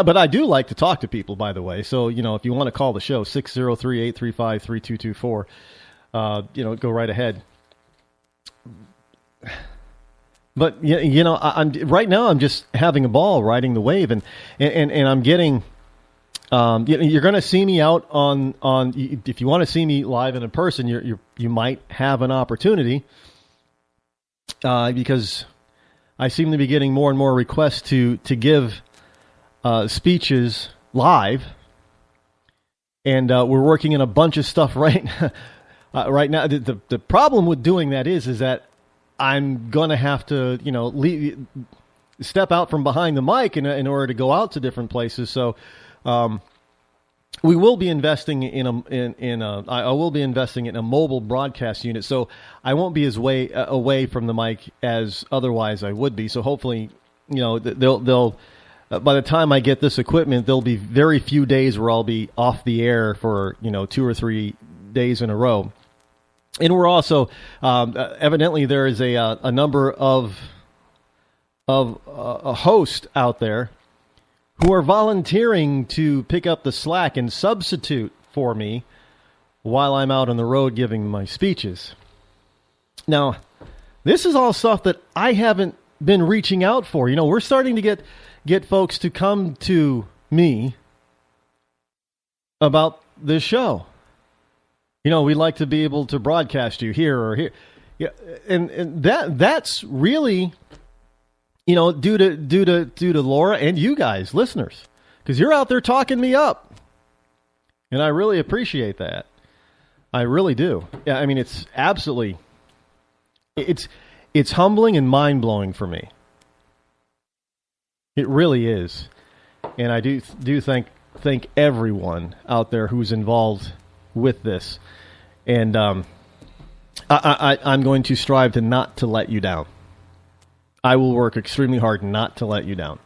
but I do like to talk to people, by the way. So, if you want to call the show, 603-835-3224, go right ahead. But, I'm right now I'm just having a ball riding the wave, and I'm getting, you're going to see me out on, if you want to see me live and in person, you might have an opportunity, because I seem to be getting more and more requests to give speeches live, and we're working in a bunch of stuff right now. The problem with doing that is that I'm going to have to step out from behind the mic in order to go out to different places. So we will be investing I will be investing in a mobile broadcast unit, so I won't be as away from the mic as otherwise I would be. So hopefully, they'll by the time I get this equipment, there'll be very few days where I'll be off the air for 2 or 3 days in a row. And we're also evidently there is a number of hosts out there who are volunteering to pick up the slack and substitute for me while I'm out on the road giving my speeches. Now, this is all stuff that I haven't been reaching out for. We're starting to get folks to come to me about this show. We'd like to be able to broadcast you here or here. Yeah, and that's really, due to Laura and you guys, listeners, because you're out there talking me up, and I really appreciate that. I really do. Yeah, I mean, it's absolutely, it's humbling and mind blowing for me. It really is, and I do thank everyone out there who's involved with this, and I'm going to strive to not to let you down. I will work extremely hard not to let you down.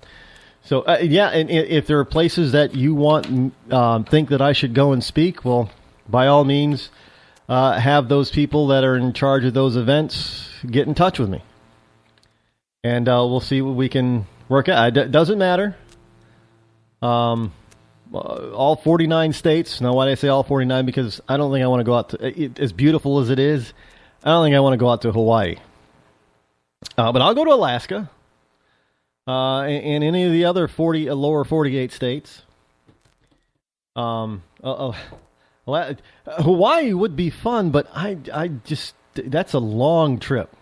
So and if there are places that you think that I should go and speak, well, by all means, have those people that are in charge of those events get in touch with me, and we'll see what we can work out. It doesn't matter. All 49 states. Now, why do I say all 49? Because I don't think I want to go out to, as beautiful as it is, I don't think I want to go out to Hawaii. But I'll go to Alaska and any of the other lower 48 states. Hawaii would be fun, but I just, that's a long trip.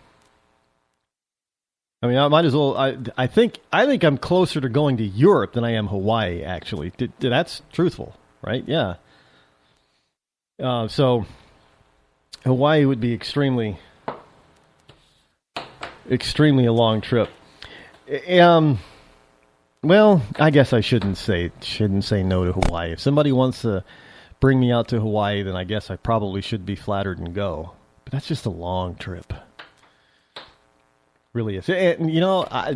I mean, I might as well. I think I'm closer to going to Europe than I am Hawaii. Actually, that's truthful, right? Yeah. So Hawaii would be extremely a long trip. Well, I guess I shouldn't say no to Hawaii. If somebody wants to bring me out to Hawaii, then I guess I probably should be flattered and go. But that's just a long trip. Really is. And,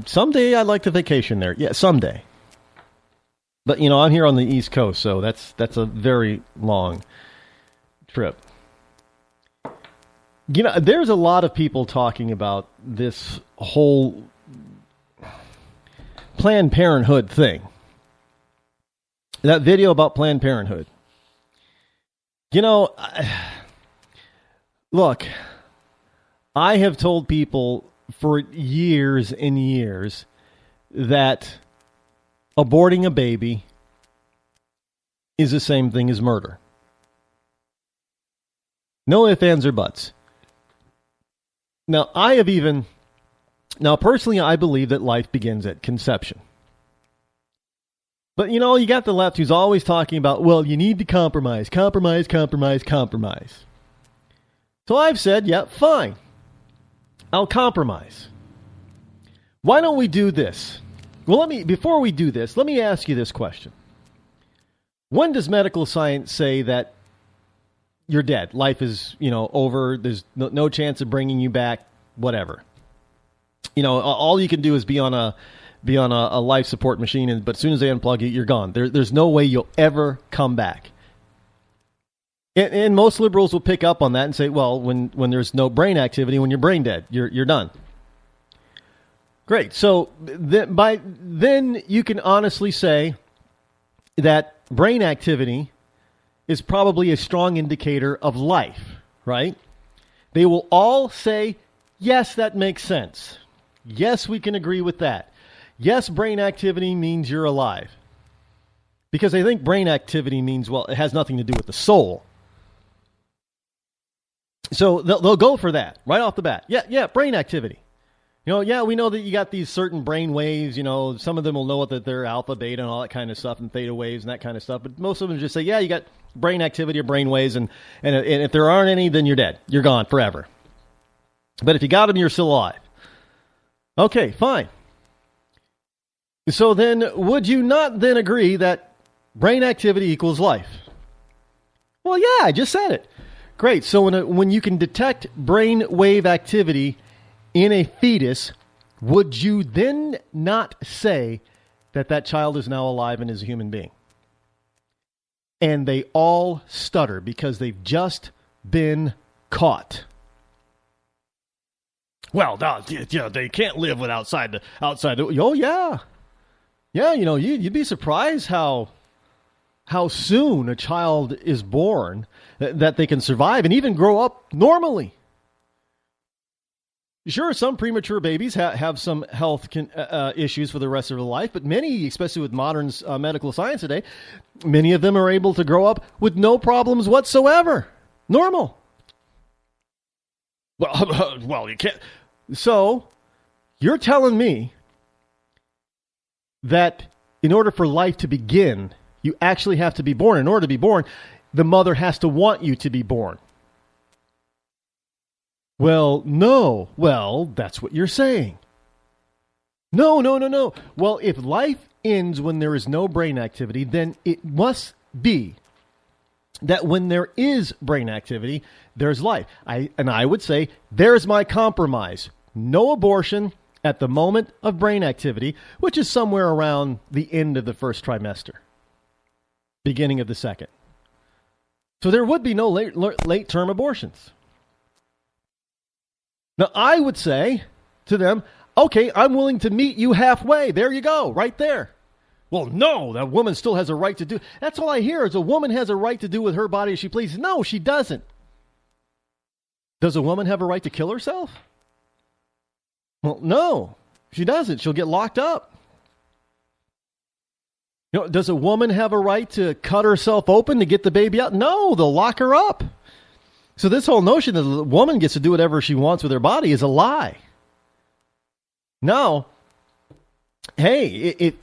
someday I'd like to vacation there. Yeah, someday. But, I'm here on the East Coast, so that's a very long trip. There's a lot of people talking about this whole Planned Parenthood thing. That video about Planned Parenthood. Look, I have told people for years and years that aborting a baby is the same thing as murder. No ifs, ands, or buts. Now, personally, I believe that life begins at conception. But, you got the left who's always talking about, well, you need to compromise. So I've said, yeah, fine. I'll compromise. Why don't we do this? Well, before we do this, let me ask you this question. When does medical science say that you're dead? Life is, over. There's no chance of bringing you back, whatever. All you can do is be on a life support machine, but as soon as they unplug you, you're gone. There's no way you'll ever come back. And most liberals will pick up on that and say, well, when there's no brain activity, when you're brain dead, you're done. Great. So then you can honestly say that brain activity is probably a strong indicator of life, right? They will all say, yes, that makes sense. Yes, we can agree with that. Yes, brain activity means you're alive. Because I think brain activity means, well, it has nothing to do with the soul. So they'll go for that right off the bat. Yeah, brain activity. We know that you got these certain brain waves, some of them will know that they're alpha, beta, and all that kind of stuff, and theta waves and that kind of stuff. But most of them just say, yeah, you got brain activity or brain waves, and if there aren't any, then you're dead. You're gone forever. But if you got them, you're still alive. Okay, fine. So then, would you not then agree that brain activity equals life? Well, yeah, I just said it. Great. So when you can detect brain wave activity in a fetus, would you then not say that child is now alive and is a human being? And they all stutter because they've just been caught. Well, they can't live with outside the. Oh yeah, you'd be surprised how soon a child is born that they can survive and even grow up normally. Sure, some premature babies have some health issues for the rest of their life, but many, especially with modern medical science today, many of them are able to grow up with no problems whatsoever. Normal. Well, you can't. So, you're telling me that in order for life to begin, you actually have to be born. In order to be born, the mother has to want you to be born. Well, no. Well, that's what you're saying. No. Well, if life ends when there is no brain activity, then it must be that when there is brain activity, there's life. I would say, there's my compromise. No abortion at the moment of brain activity, which is somewhere around the end of the first trimester, beginning of the second. So there would be no late-term abortions. Now, I would say to them, okay, I'm willing to meet you halfway. There you go, right there. Well, no, that woman still has a right to do. That's all I hear is a woman has a right to do with her body as she pleases. No, she doesn't. Does a woman have a right to kill herself? Well, no, she doesn't. She'll get locked up. Does a woman have a right to cut herself open to get the baby out? No, they'll lock her up. So this whole notion that the woman gets to do whatever she wants with her body is a lie. Now, hey,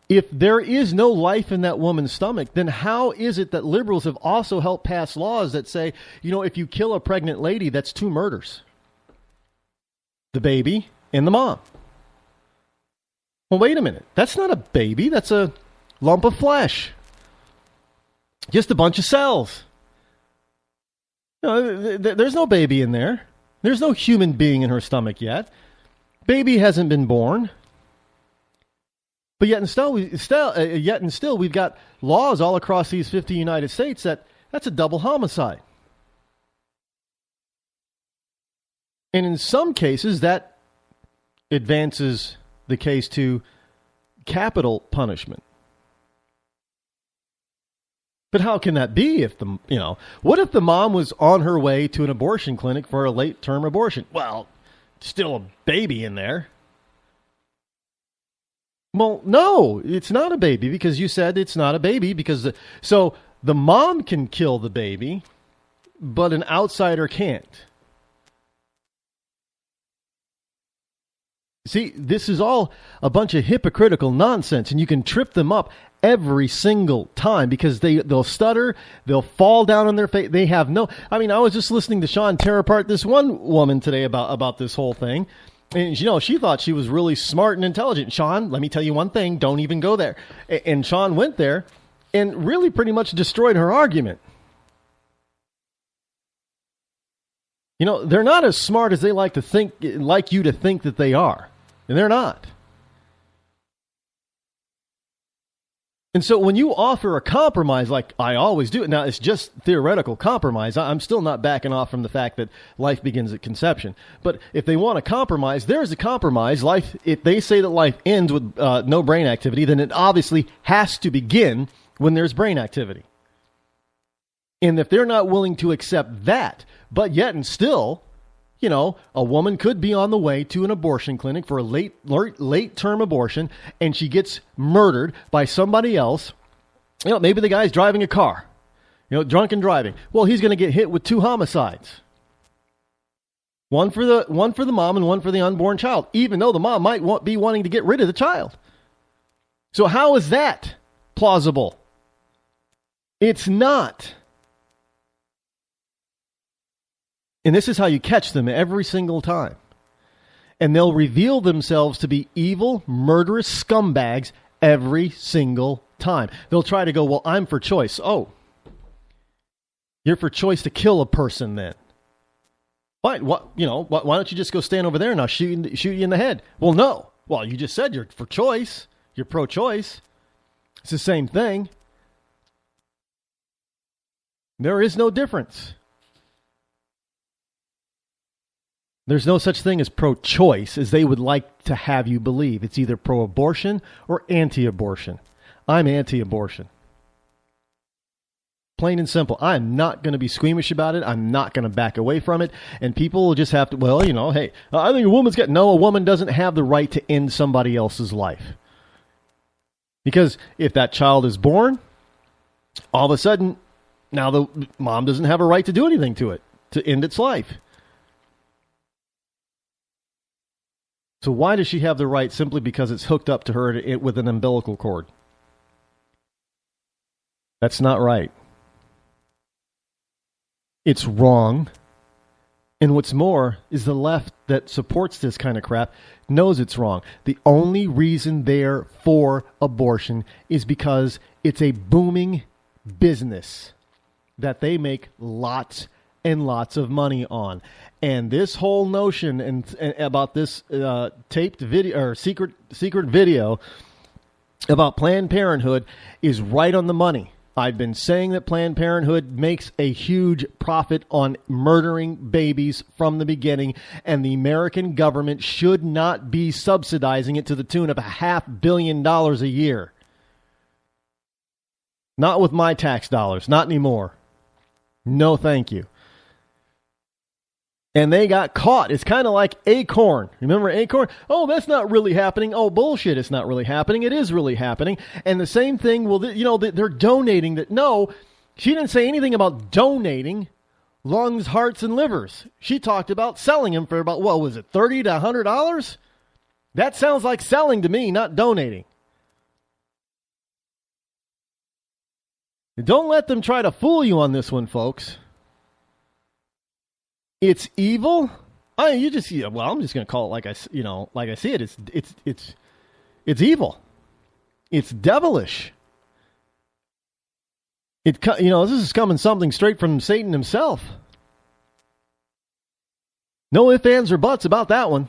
if there is no life in that woman's stomach, then how is it that liberals have also helped pass laws that say, if you kill a pregnant lady, that's 2 murders? The baby and the mom. Well, wait a minute. That's not a baby. That's a lump of flesh. Just a bunch of cells. There's no baby in there. There's no human being in her stomach yet. Baby hasn't been born. But yet and still, we've got laws all across these 50 United States that's a double homicide. And in some cases, that advances the case to capital punishment. But how can that be what if the mom was on her way to an abortion clinic for a late-term abortion? Well, still a baby in there. Well, no, it's not a baby because you said it's not a baby so the mom can kill the baby, but an outsider can't. See, this is all a bunch of hypocritical nonsense, and you can trip them up every single time because they'll stutter, they'll fall down on their face. They have no. I was just listening to Sean tear apart this one woman today about this whole thing, and she thought she was really smart and intelligent. Sean, let me tell you one thing: don't even go there. And Sean went there and really pretty much destroyed her argument. They're not as smart as they like you to think that they are. And they're not. And so when you offer a compromise, like I always do, now it's just theoretical compromise. I'm still not backing off from the fact that life begins at conception. But if they want a compromise, there's a compromise. Life, if they say that life ends with no brain activity, then it obviously has to begin when there's brain activity. And if they're not willing to accept that, but yet and still, you know, a woman could be on the way to an abortion clinic for a late term abortion, and she gets murdered by somebody else. You know, maybe the guy's driving a car, you know, drunk and driving. Well, he's going to get hit with 2 homicides. One for the mom and one for the unborn child, even though the mom might be wanting to get rid of the child. So how is that plausible? It's not. And this is how you catch them every single time. And they'll reveal themselves to be evil, murderous scumbags every single time. They'll try to go, well, I'm for choice. Oh, you're for choice to kill a person then. Fine. Why don't you just go stand over there and I'll shoot you in the head? Well, no. Well, you just said you're for choice. You're pro-choice. It's the same thing. There is no difference. There's no such thing as pro-choice as they would like to have you believe. It's either pro-abortion or anti-abortion. I'm anti-abortion. Plain and simple. I'm not going to be squeamish about it. I'm not going to back away from it. And people will just have to, well, you know, hey, I think a woman doesn't have the right to end somebody else's life. Because if that child is born, all of a sudden, now the mom doesn't have a right to do anything to it, to end its life. So why does she have the right simply because it's hooked up to her with an umbilical cord? That's not right. It's wrong. And what's more is the left that supports this kind of crap knows it's wrong. The only reason they're for abortion is because it's a booming business that they make lots and lots of money on. And this whole notion and about this taped video or secret video about Planned Parenthood is right on the money. I've been saying that Planned Parenthood makes a huge profit on murdering babies from the beginning, and the American government should not be subsidizing it to the tune of $500 million a year. Not with my tax dollars. Not anymore. No, thank you. And they got caught. It's kind of like Acorn. Remember Acorn? Oh, that's not really happening. Oh, bullshit. It's not really happening. It is really happening. And the same thing, well, you know, they're donating that. No, she didn't say anything about donating lungs, hearts, and livers. She talked about selling them for about, what was it, $30 to $100? That sounds like selling to me, not donating. Don't let them try to fool you on this one, folks. It's evil. I'm just going to call it like I see it. It's evil. It's devilish. This is coming something straight from Satan himself. No ifs, ands, or buts about that one.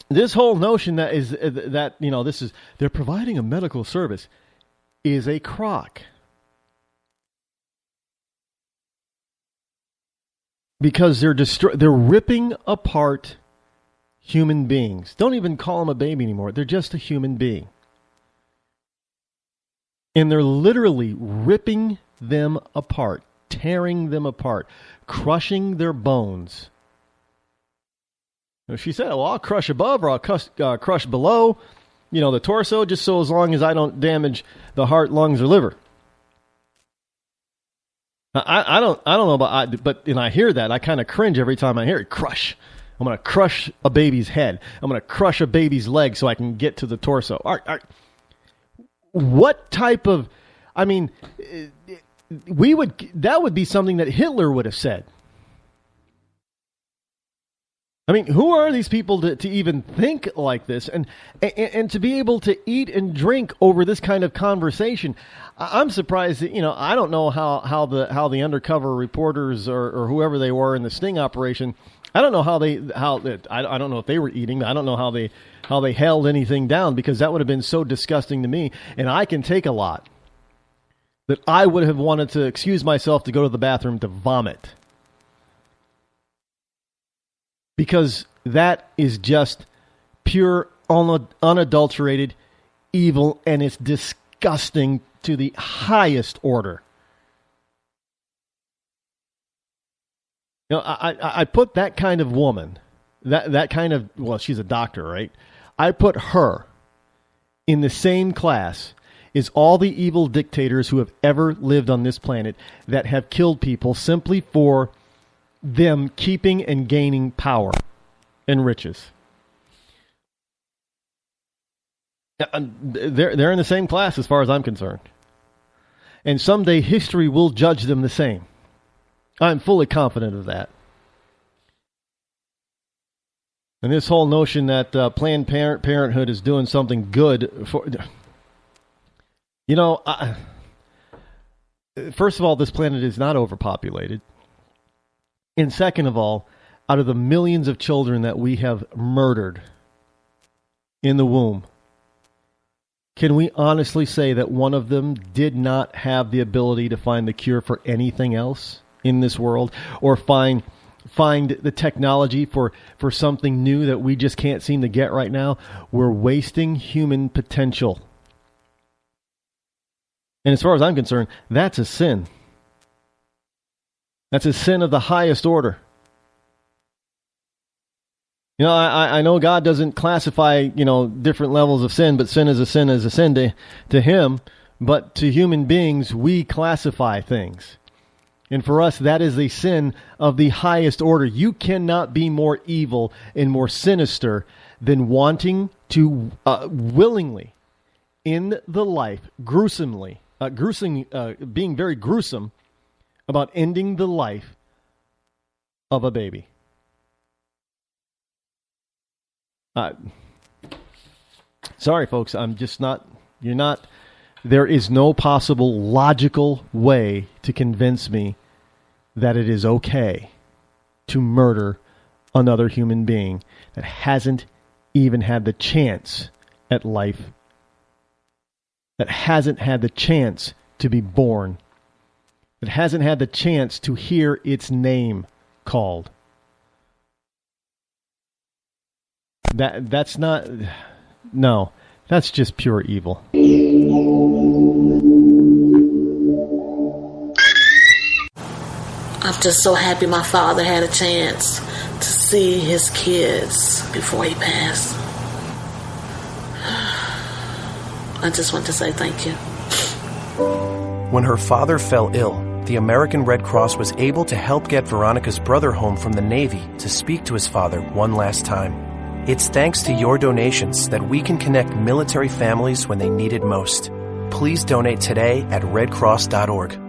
This whole notion they're providing a medical service is a crock. Because they're ripping apart human beings. Don't even call them a baby anymore. They're just a human being. And they're literally ripping them apart, tearing them apart, crushing their bones. She said, well, I'll crush above or I'll crush below, the torso, just so as long as I don't damage the heart, lungs, or liver. I don't know but I hear that, I kind of cringe every time I hear it. Crush. I'm going to crush a baby's head. I'm going to crush a baby's leg so I can get to the torso. What type of, that would be something that Hitler would have said. Who are these people to even think like this and to be able to eat and drink over this kind of conversation? I'm surprised that, I don't know how the undercover reporters or whoever they were in the sting operation I don't know I don't know if they were eating. I don't know how they held anything down, because that would have been so disgusting to me. And I can take a lot that I would have wanted to excuse myself to go to the bathroom to vomit, because that is just pure, unadulterated evil, and it's disgusting to the highest order. You know, I put that kind of woman, that kind of, well, she's a doctor, right? I put her in the same class as all the evil dictators who have ever lived on this planet that have killed people simply for them keeping and gaining power and riches. They're in the same class as far as I'm concerned. And someday history will judge them the same. I'm fully confident of that. And this whole notion that Planned Parenthood is doing something good for... You know, first of all, this planet is not overpopulated. And second of all, out of the millions of children that we have murdered in the womb, can we honestly say that one of them did not have the ability to find the cure for anything else in this world, or find the technology for something new that we just can't seem to get right now? We're wasting human potential. And as far as I'm concerned, that's a sin. That's a sin of the highest order. You know, I know God doesn't classify, different levels of sin, but sin is a sin to him. But to human beings, we classify things. And for us, that is a sin of the highest order. You cannot be more evil and more sinister than wanting to willingly end the life, being very gruesome about ending the life of a baby. Sorry, folks, I'm just not, there is no possible logical way to convince me that it is okay to murder another human being that hasn't even had the chance at life, that hasn't had the chance to be born, that hasn't had the chance to hear its name called. That's just pure evil. I'm just so happy my father had a chance to see his kids before he passed. I just want to say thank you. When her father fell ill, the American Red Cross was able to help get Veronica's brother home from the Navy to speak to his father one last time. It's thanks to your donations that we can connect military families when they need it most. Please donate today at redcross.org.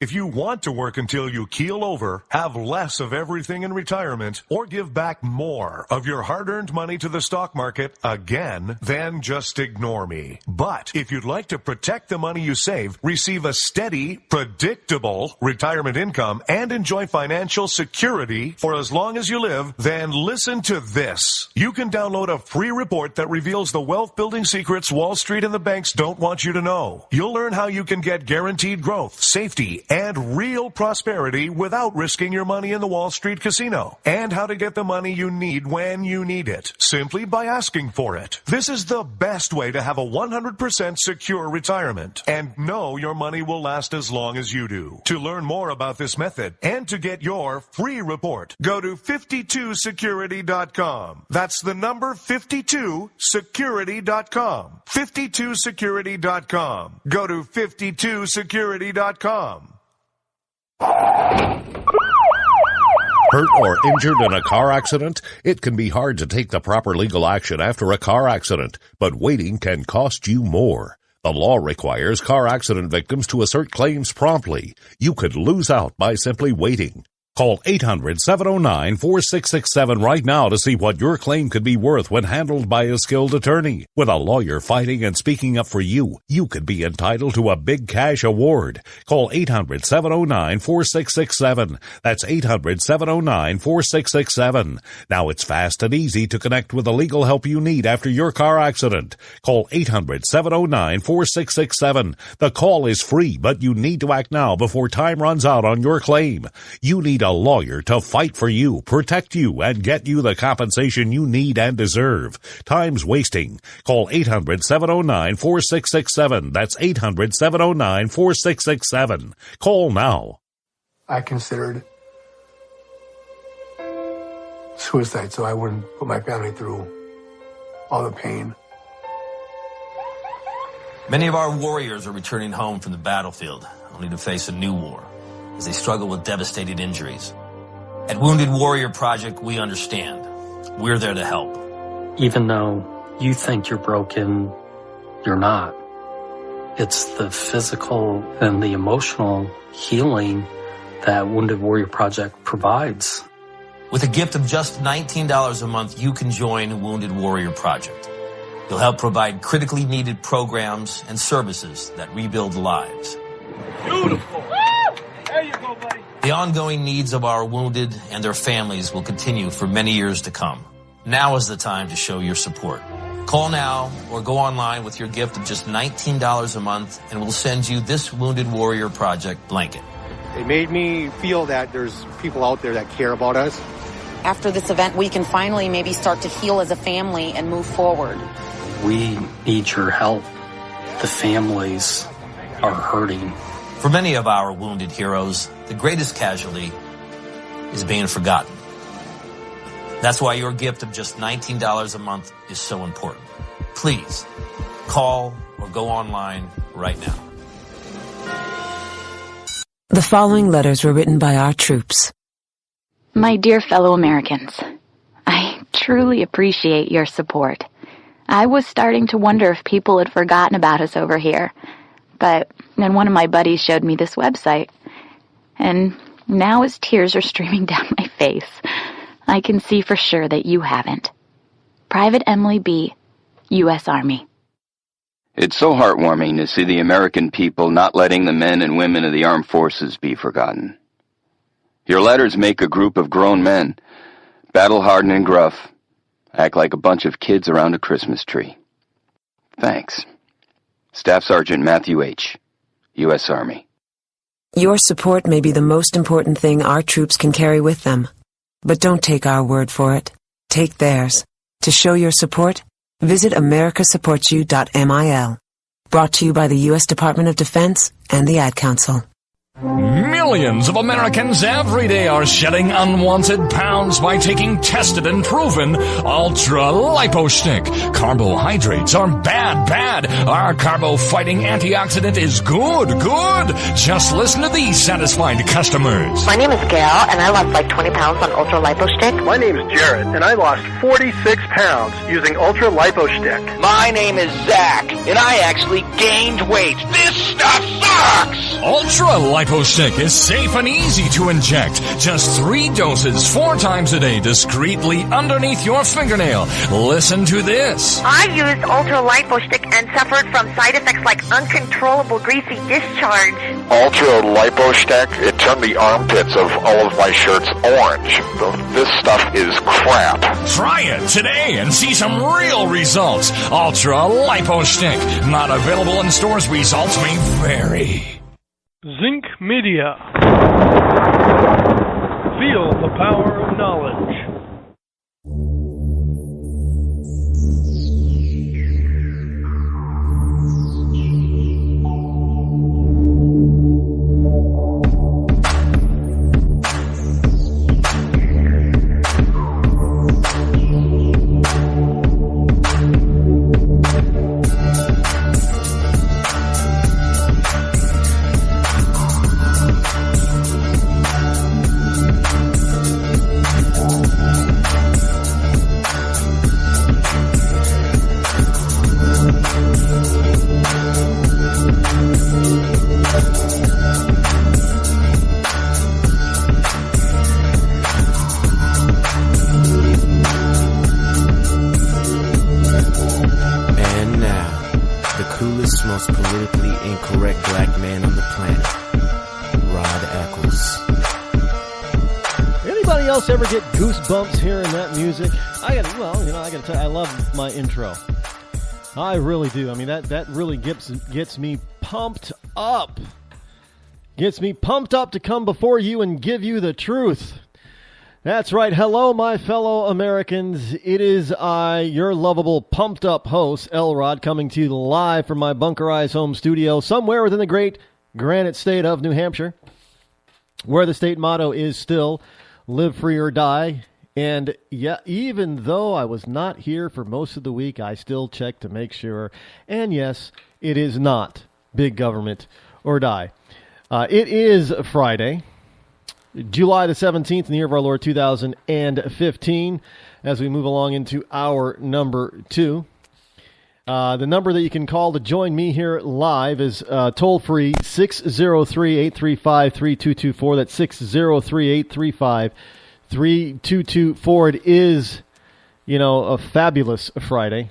If you want to work until you keel over, have less of everything in retirement, or give back more of your hard-earned money to the stock market again, then just ignore me. But if you'd like to protect the money you save, receive a steady, predictable retirement income, and enjoy financial security for as long as you live, then listen to this. You can download a free report that reveals the wealth-building secrets Wall Street and the banks don't want you to know. You'll learn how you can get guaranteed growth, safety, and real prosperity without risking your money in the Wall Street casino, and how to get the money you need when you need it, simply by asking for it. This is the best way to have a 100% secure retirement and know your money will last as long as you do. To learn more about this method and to get your free report, go to 52security.com. That's the number 52security.com. 52security.com. Go to 52security.com. Hurt or injured in a car accident? It can be hard to take the proper legal action after a car accident, but waiting can cost you more. The law requires car accident victims to assert claims promptly. You could lose out by simply waiting. Call 800-709-4667 right now to see what your claim could be worth when handled by a skilled attorney. With a lawyer fighting and speaking up for you, you could be entitled to a big cash award. Call 800-709-4667. That's 800-709-4667. Now it's fast and easy to connect with the legal help you need after your car accident. Call 800-709-4667. The call is free, but you need to act now before time runs out on your claim. You need a lawyer to fight for you, protect you, and get you the compensation you need and deserve. Time's wasting. Call 800-709-4667. That's 800-709-4667. Call now. I considered suicide so I wouldn't put my family through all the pain. Many of our warriors are returning home from the battlefield, only to face a new war as they struggle with devastating injuries. At Wounded Warrior Project, we understand. We're there to help. Even though you think you're broken, you're not. It's the physical and the emotional healing that Wounded Warrior Project provides. With a gift of just $19 a month, you can join Wounded Warrior Project. You'll help provide critically needed programs and services that rebuild lives. Beautiful. There you go, buddy. The ongoing needs of our wounded and their families will continue for many years to come. Now is the time to show your support. Call now or go online with your gift of just $19 a month and we'll send you this Wounded Warrior Project blanket. It made me feel that there's people out there that care about us. After this event, we can finally maybe start to heal as a family and move forward. We need your help. The families are hurting. For many of our wounded heroes, the greatest casualty is being forgotten. That's why your gift of just $19 a month is so important. Please, call or go online right now. The following letters were written by our troops. My dear fellow Americans, I truly appreciate your support. I was starting to wonder if people had forgotten about us over here. But then one of my buddies showed me this website, and now as tears are streaming down my face, I can see for sure that you haven't. Private Emily B., U.S. Army. It's so heartwarming to see the American people not letting the men and women of the armed forces be forgotten. Your letters make a group of grown men, battle-hardened and gruff, act like a bunch of kids around a Christmas tree. Thanks. Staff Sergeant Matthew H., U.S. Army. Your support may be the most important thing our troops can carry with them. But don't take our word for it. Take theirs. To show your support, visit americasupportsyou.mil. Brought to you by the U.S. Department of Defense and the Ad Council. Millions of Americans every day are shedding unwanted pounds by taking tested and proven ultra-lipostick. Carbohydrates are bad. Our carbo-fighting antioxidant is good. Just listen to these satisfied customers. My name is Gail, and I lost like 20 pounds on Ultra Lipo Stick. My name is Jared, and I lost 46 pounds using Ultra Lipo Stick. My name is Zach, and I actually gained weight. This stuff sucks! Ultra Lipo Stick is safe and easy to inject. Just 3 doses 4 times a day discreetly underneath your fingernail. Listen to this. I used Ultra Lipo Stick and suffered from side effects like uncontrollable greasy discharge. Ultra Lipostick, it turned the armpits of all of my shirts orange. This stuff is crap. Try it today and see some real results. Ultra Lipostick. Not available in stores. Results may vary. Zinc Media. Feel the power of knowledge. most politically incorrect black man on the planet, Rod Eccles. Anybody else ever get goosebumps hearing that music? I gotta tell you, I love my intro. I really do. I mean, that really gets me pumped up. Gets me pumped up to come before you and give you the truth. That's right. Hello, my fellow Americans. It is I, your lovable, pumped up host, Elrod, coming to you live from my bunkerized home studio somewhere within the great granite state of New Hampshire, where the state motto is still live free or die. And yeah, even though I was not here for most of the week, I still check to make sure. And yes, it is not big government or die. It is Friday, July the 17th, in the year of our Lord 2015, as we move along into hour number 2. The number that you can call to join me here live is toll-free 603-835-3224. That's 603-835-3224. It is, a fabulous Friday.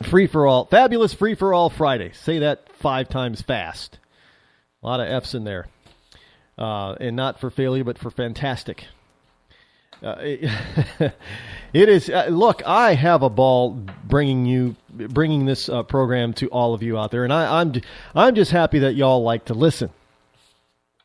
Fabulous free-for-all Friday. Say that 5 times fast. A lot of F's in there. And not for failure, but for fantastic. It is. Look, I have a ball bringing this program to all of you out there, and I'm just happy that y'all like to listen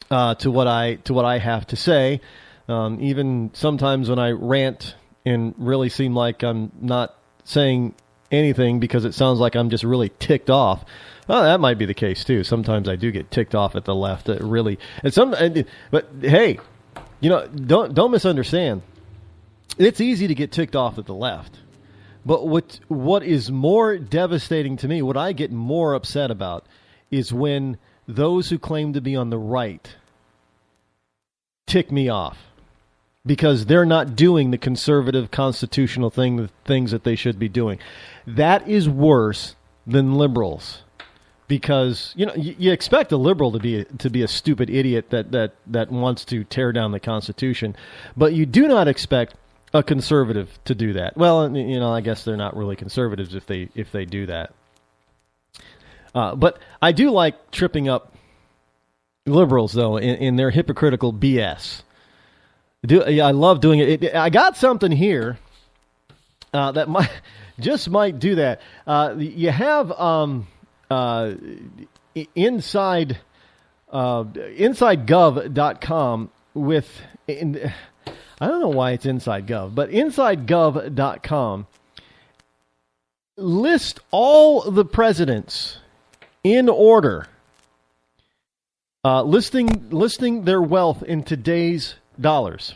to what I have to say. Even sometimes when I rant and really seem like I'm not saying anything because it sounds like I'm just really ticked off. Oh, that might be the case too. Sometimes I do get ticked off at the left. But hey, don't misunderstand. It's easy to get ticked off at the left. But what is more devastating to me, what I get more upset about, is when those who claim to be on the right tick me off because they're not doing the conservative constitutional things that they should be doing. That is worse than liberals. Because you expect a liberal to be a stupid idiot that wants to tear down the Constitution, but you do not expect a conservative to do that. Well, I guess they're not really conservatives if they do that. But I do like tripping up liberals though in their hypocritical BS. I love doing it. I got something here that might do that. You have. InsideGov.com I don't know why it's InsideGov, but InsideGov.com list all the presidents in order, listing their wealth in today's dollars.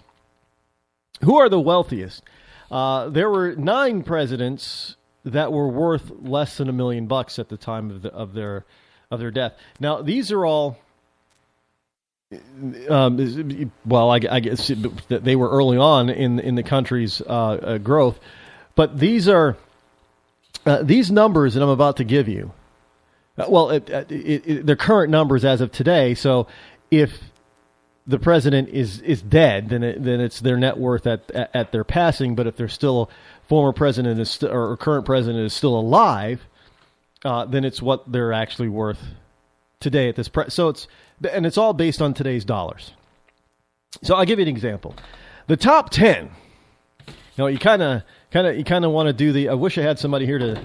Who are the wealthiest? There were 9 presidents that were worth less than $1 million at the time of their death. Now, these are all, I guess they were early on in the country's growth, but these are these numbers that I'm about to give you. They're current numbers as of today. So, if the president is dead, then it's their net worth at their passing. But if they're still former president or current president is still alive, then it's what they're actually worth today at this so it's all based on today's dollars. So I'll give you an example. The top 10. You kind of want to do the. I wish I had somebody here to.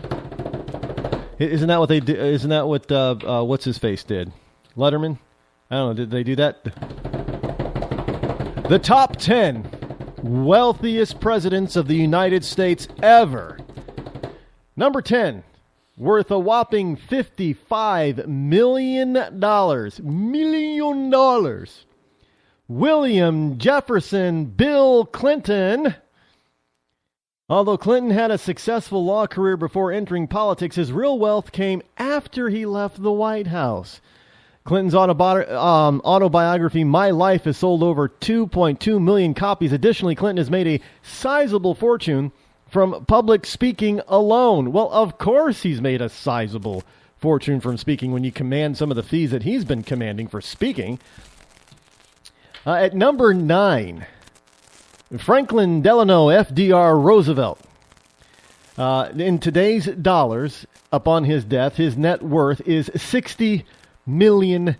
Isn't that what they do? Isn't that what what's his face did? Letterman? I don't know. Did they do that? The top 10 wealthiest presidents of the United States ever. Number 10, worth a whopping $55 million. William Jefferson Bill Clinton. Although Clinton had a successful law career before entering politics, his real wealth came after he left the White House. Clinton's autobiography, My Life, has sold over 2.2 million copies. Additionally, Clinton has made a sizable fortune from public speaking alone. Well, of course he's made a sizable fortune from speaking when you command some of the fees that he's been commanding for speaking. At number 9, Franklin Delano FDR Roosevelt. In today's dollars, upon his death, his net worth is $60 million.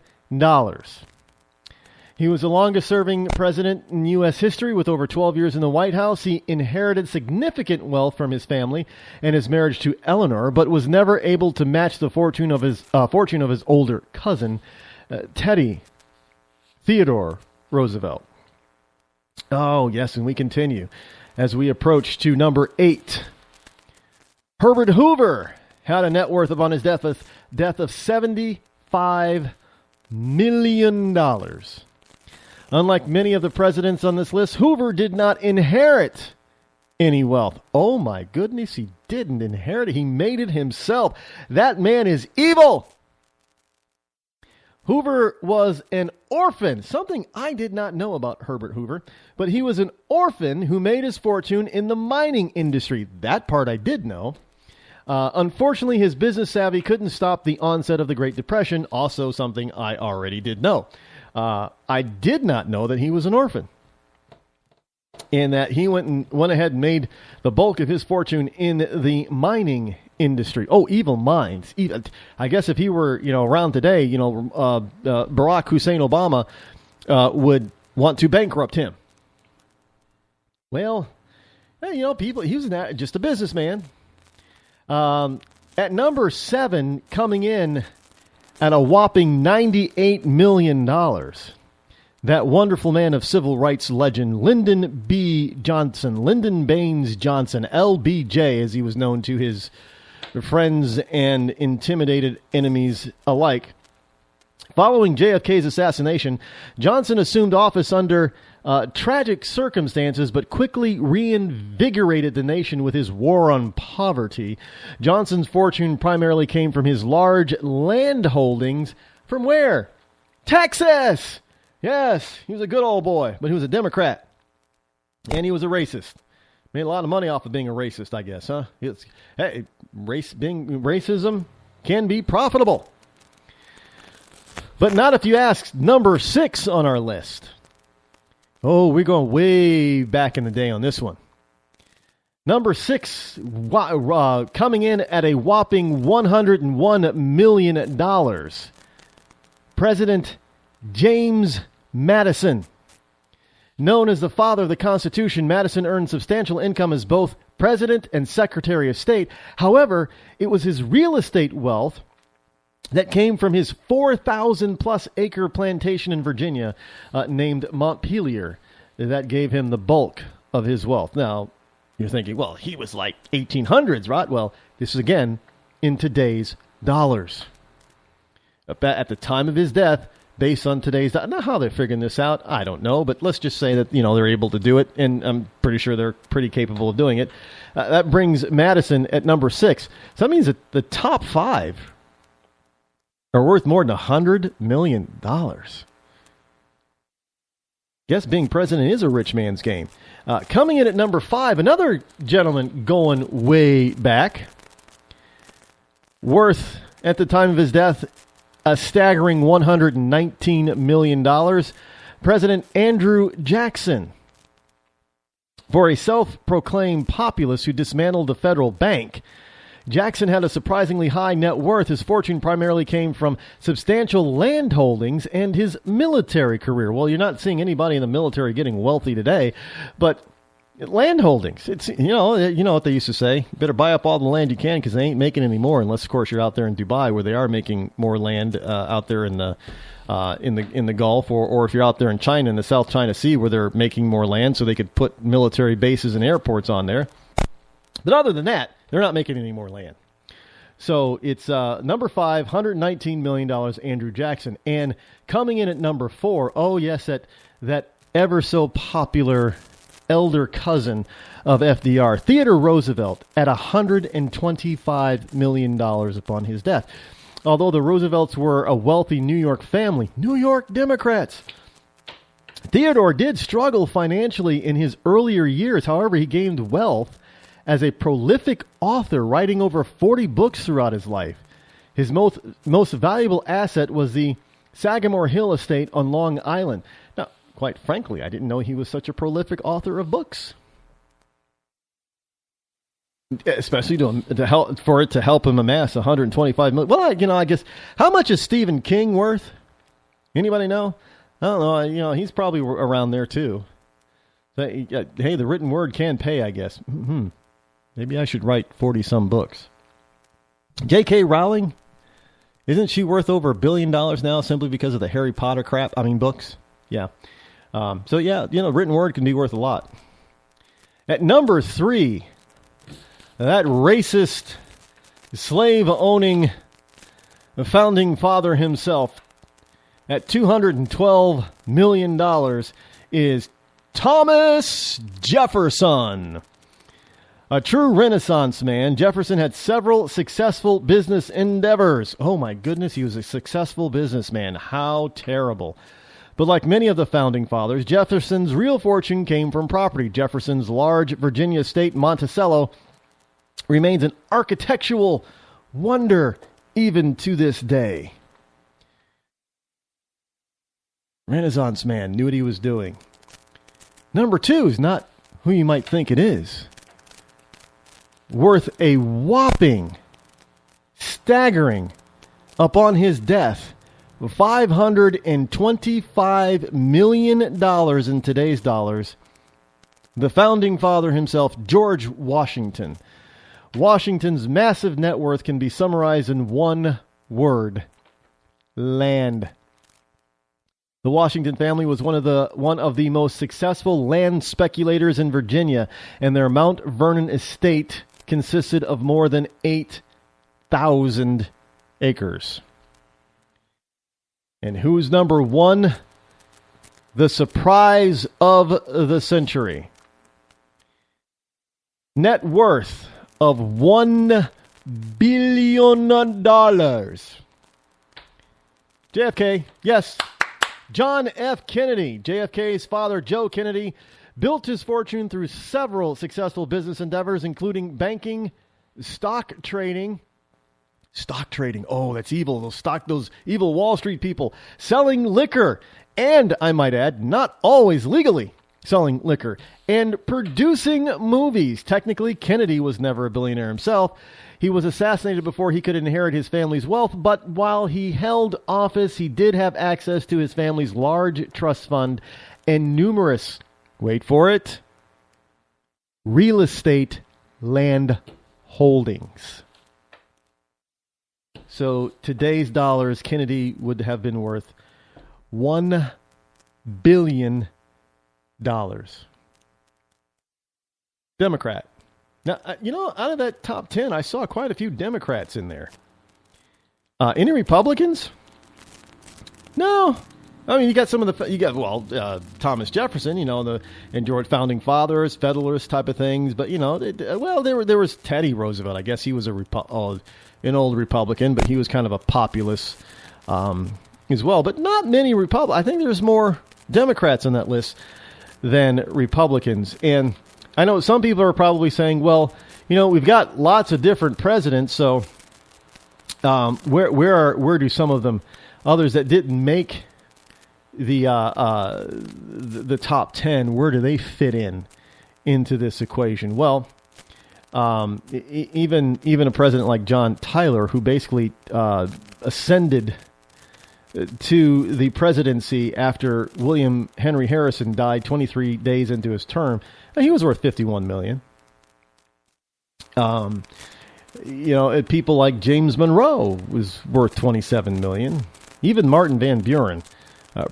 He was the longest-serving president in U.S. history with over 12 years in the White House. He inherited significant wealth from his family and his marriage to Eleanor, but was never able to match the fortune of his older cousin, Teddy Theodore Roosevelt. Oh, yes, and we continue as we approach to number 8. Herbert Hoover had a net worth upon his death of $75 million. Unlike many of the presidents on this list, Hoover did not inherit any wealth. Oh my goodness, he didn't inherit it. He made it himself. That man is evil. Hoover was an orphan, something I did not know about Herbert Hoover, but he was an orphan who made his fortune in the mining industry. That part I did know. Unfortunately, his business savvy couldn't stop the onset of the Great Depression, also something I already did know. I did not know that he was an orphan, and that he went ahead and made the bulk of his fortune in the mining industry. Oh, evil minds! I guess if he were, around today, Barack Hussein Obama would want to bankrupt him. Well, people. He was just a businessman. At number 7, coming in at a whopping $98 million, that wonderful man of civil rights legend, Lyndon B. Johnson, Lyndon Baines Johnson, LBJ, as he was known to his friends and intimidated enemies alike. Following JFK's assassination, Johnson assumed office under tragic circumstances, but quickly reinvigorated the nation with his war on poverty. Johnson's fortune primarily came from his large land holdings. From where? Texas! Yes, he was a good old boy, but he was a Democrat. And he was a racist. Made a lot of money off of being a racist, I guess, huh? Racism can be profitable. But not if you ask number 6 on our list. Oh, we're going way back in the day on this one. Number 6, coming in at a whopping $101 million. President James Madison. Known as the father of the Constitution, Madison earned substantial income as both President and Secretary of State. However, it was his real estate wealth that came from his 4,000-plus acre plantation in Virginia named Montpelier that gave him the bulk of his wealth. Now, you're thinking, well, he was like 1800s, right? Well, this is, again, in today's dollars. At the time of his death, based on today's... Now, how they're figuring this out, I don't know, but let's just say that, they're able to do it, and I'm pretty sure they're pretty capable of doing it. That brings Madison at number 6. So that means that the top 5 are worth more than $100 million. Guess being president is a rich man's game. Coming in at number 5, another gentleman going way back, worth, at the time of his death, a staggering $119 million, President Andrew Jackson. For a self-proclaimed populist who dismantled the federal bank, Jackson had a surprisingly high net worth. His fortune primarily came from substantial land holdings and his military career. Well, you're not seeing anybody in the military getting wealthy today, but land holdings. It's you know what they used to say. You better buy up all the land you can because they ain't making any more, unless of course you're out there in Dubai where they are making more land out there in the Gulf, or if you're out there in China in the South China Sea where they're making more land so they could put military bases and airports on there. But other than that, they're not making any more land. So it's number 5, $119 million, Andrew Jackson. And coming in at number 4, oh yes, that ever so popular elder cousin of FDR, Theodore Roosevelt, at $125 million upon his death. Although the Roosevelts were a wealthy New York family, New York Democrats, Theodore did struggle financially in his earlier years. However, he gained wealth as a prolific author, writing over 40 books throughout his life. His most valuable asset was the Sagamore Hill estate on Long Island. Now, quite frankly, I didn't know he was such a prolific author of books. especially to help him amass $125 million. Well, I guess, how much is Stephen King worth? Anybody know? I don't know. He's probably around there too. So, hey, the written word can pay, I guess. Maybe I should write 40-some books. J.K. Rowling, isn't she worth over $1 billion now simply because of the Harry Potter books? Yeah. Written word can be worth a lot. At number 3, that racist, slave-owning founding father himself, at $212 million, is Thomas Jefferson. A true Renaissance man, Jefferson had several successful business endeavors. Oh my goodness, he was a successful businessman. How terrible. But like many of the founding fathers, Jefferson's real fortune came from property. Jefferson's large Virginia estate, Monticello, remains an architectural wonder even to this day. Renaissance man, knew what he was doing. Number 2 is not who you might think it is. Worth a whopping, staggering, upon his death, $525 million in today's dollars. The founding father himself, George Washington. Washington's massive net worth can be summarized in one word: land. The Washington family was one of the most successful land speculators in Virginia, and their Mount Vernon estate consisted of more than 8,000 acres. And who's number 1? The surprise of the century. Net worth of $1 billion. JFK, yes. John F. Kennedy, JFK's father, Joe Kennedy, built his fortune through several successful business endeavors, including banking, stock trading. Stock trading, oh, that's evil. Those evil Wall Street people. Selling liquor, and I might add, not always legally selling liquor. And producing movies. Technically, Kennedy was never a billionaire himself. He was assassinated before he could inherit his family's wealth, but while he held office, he did have access to his family's large trust fund and numerous, wait for it, real estate land holdings. So today's dollars, Kennedy would have been worth $1 billion. Democrat. Now, out of that top 10, I saw quite a few Democrats in there. Any Republicans? No. I mean, you got some of the, Thomas Jefferson, and George founding fathers, Federalist type of things. But, there was Teddy Roosevelt. I guess he was an old Republican, but he was kind of a populist as well. But not many Republicans. I think there's more Democrats on that list than Republicans. And I know some people are probably saying, well, we've got lots of different presidents, so where do some of them, others that didn't make the top 10, where do they fit into this equation? Well, even a president like John Tyler, who basically ascended to the presidency after William Henry Harrison died 23 days into his term, he was worth $51 million. People like James Monroe was worth $27 million. Even Martin Van Buren,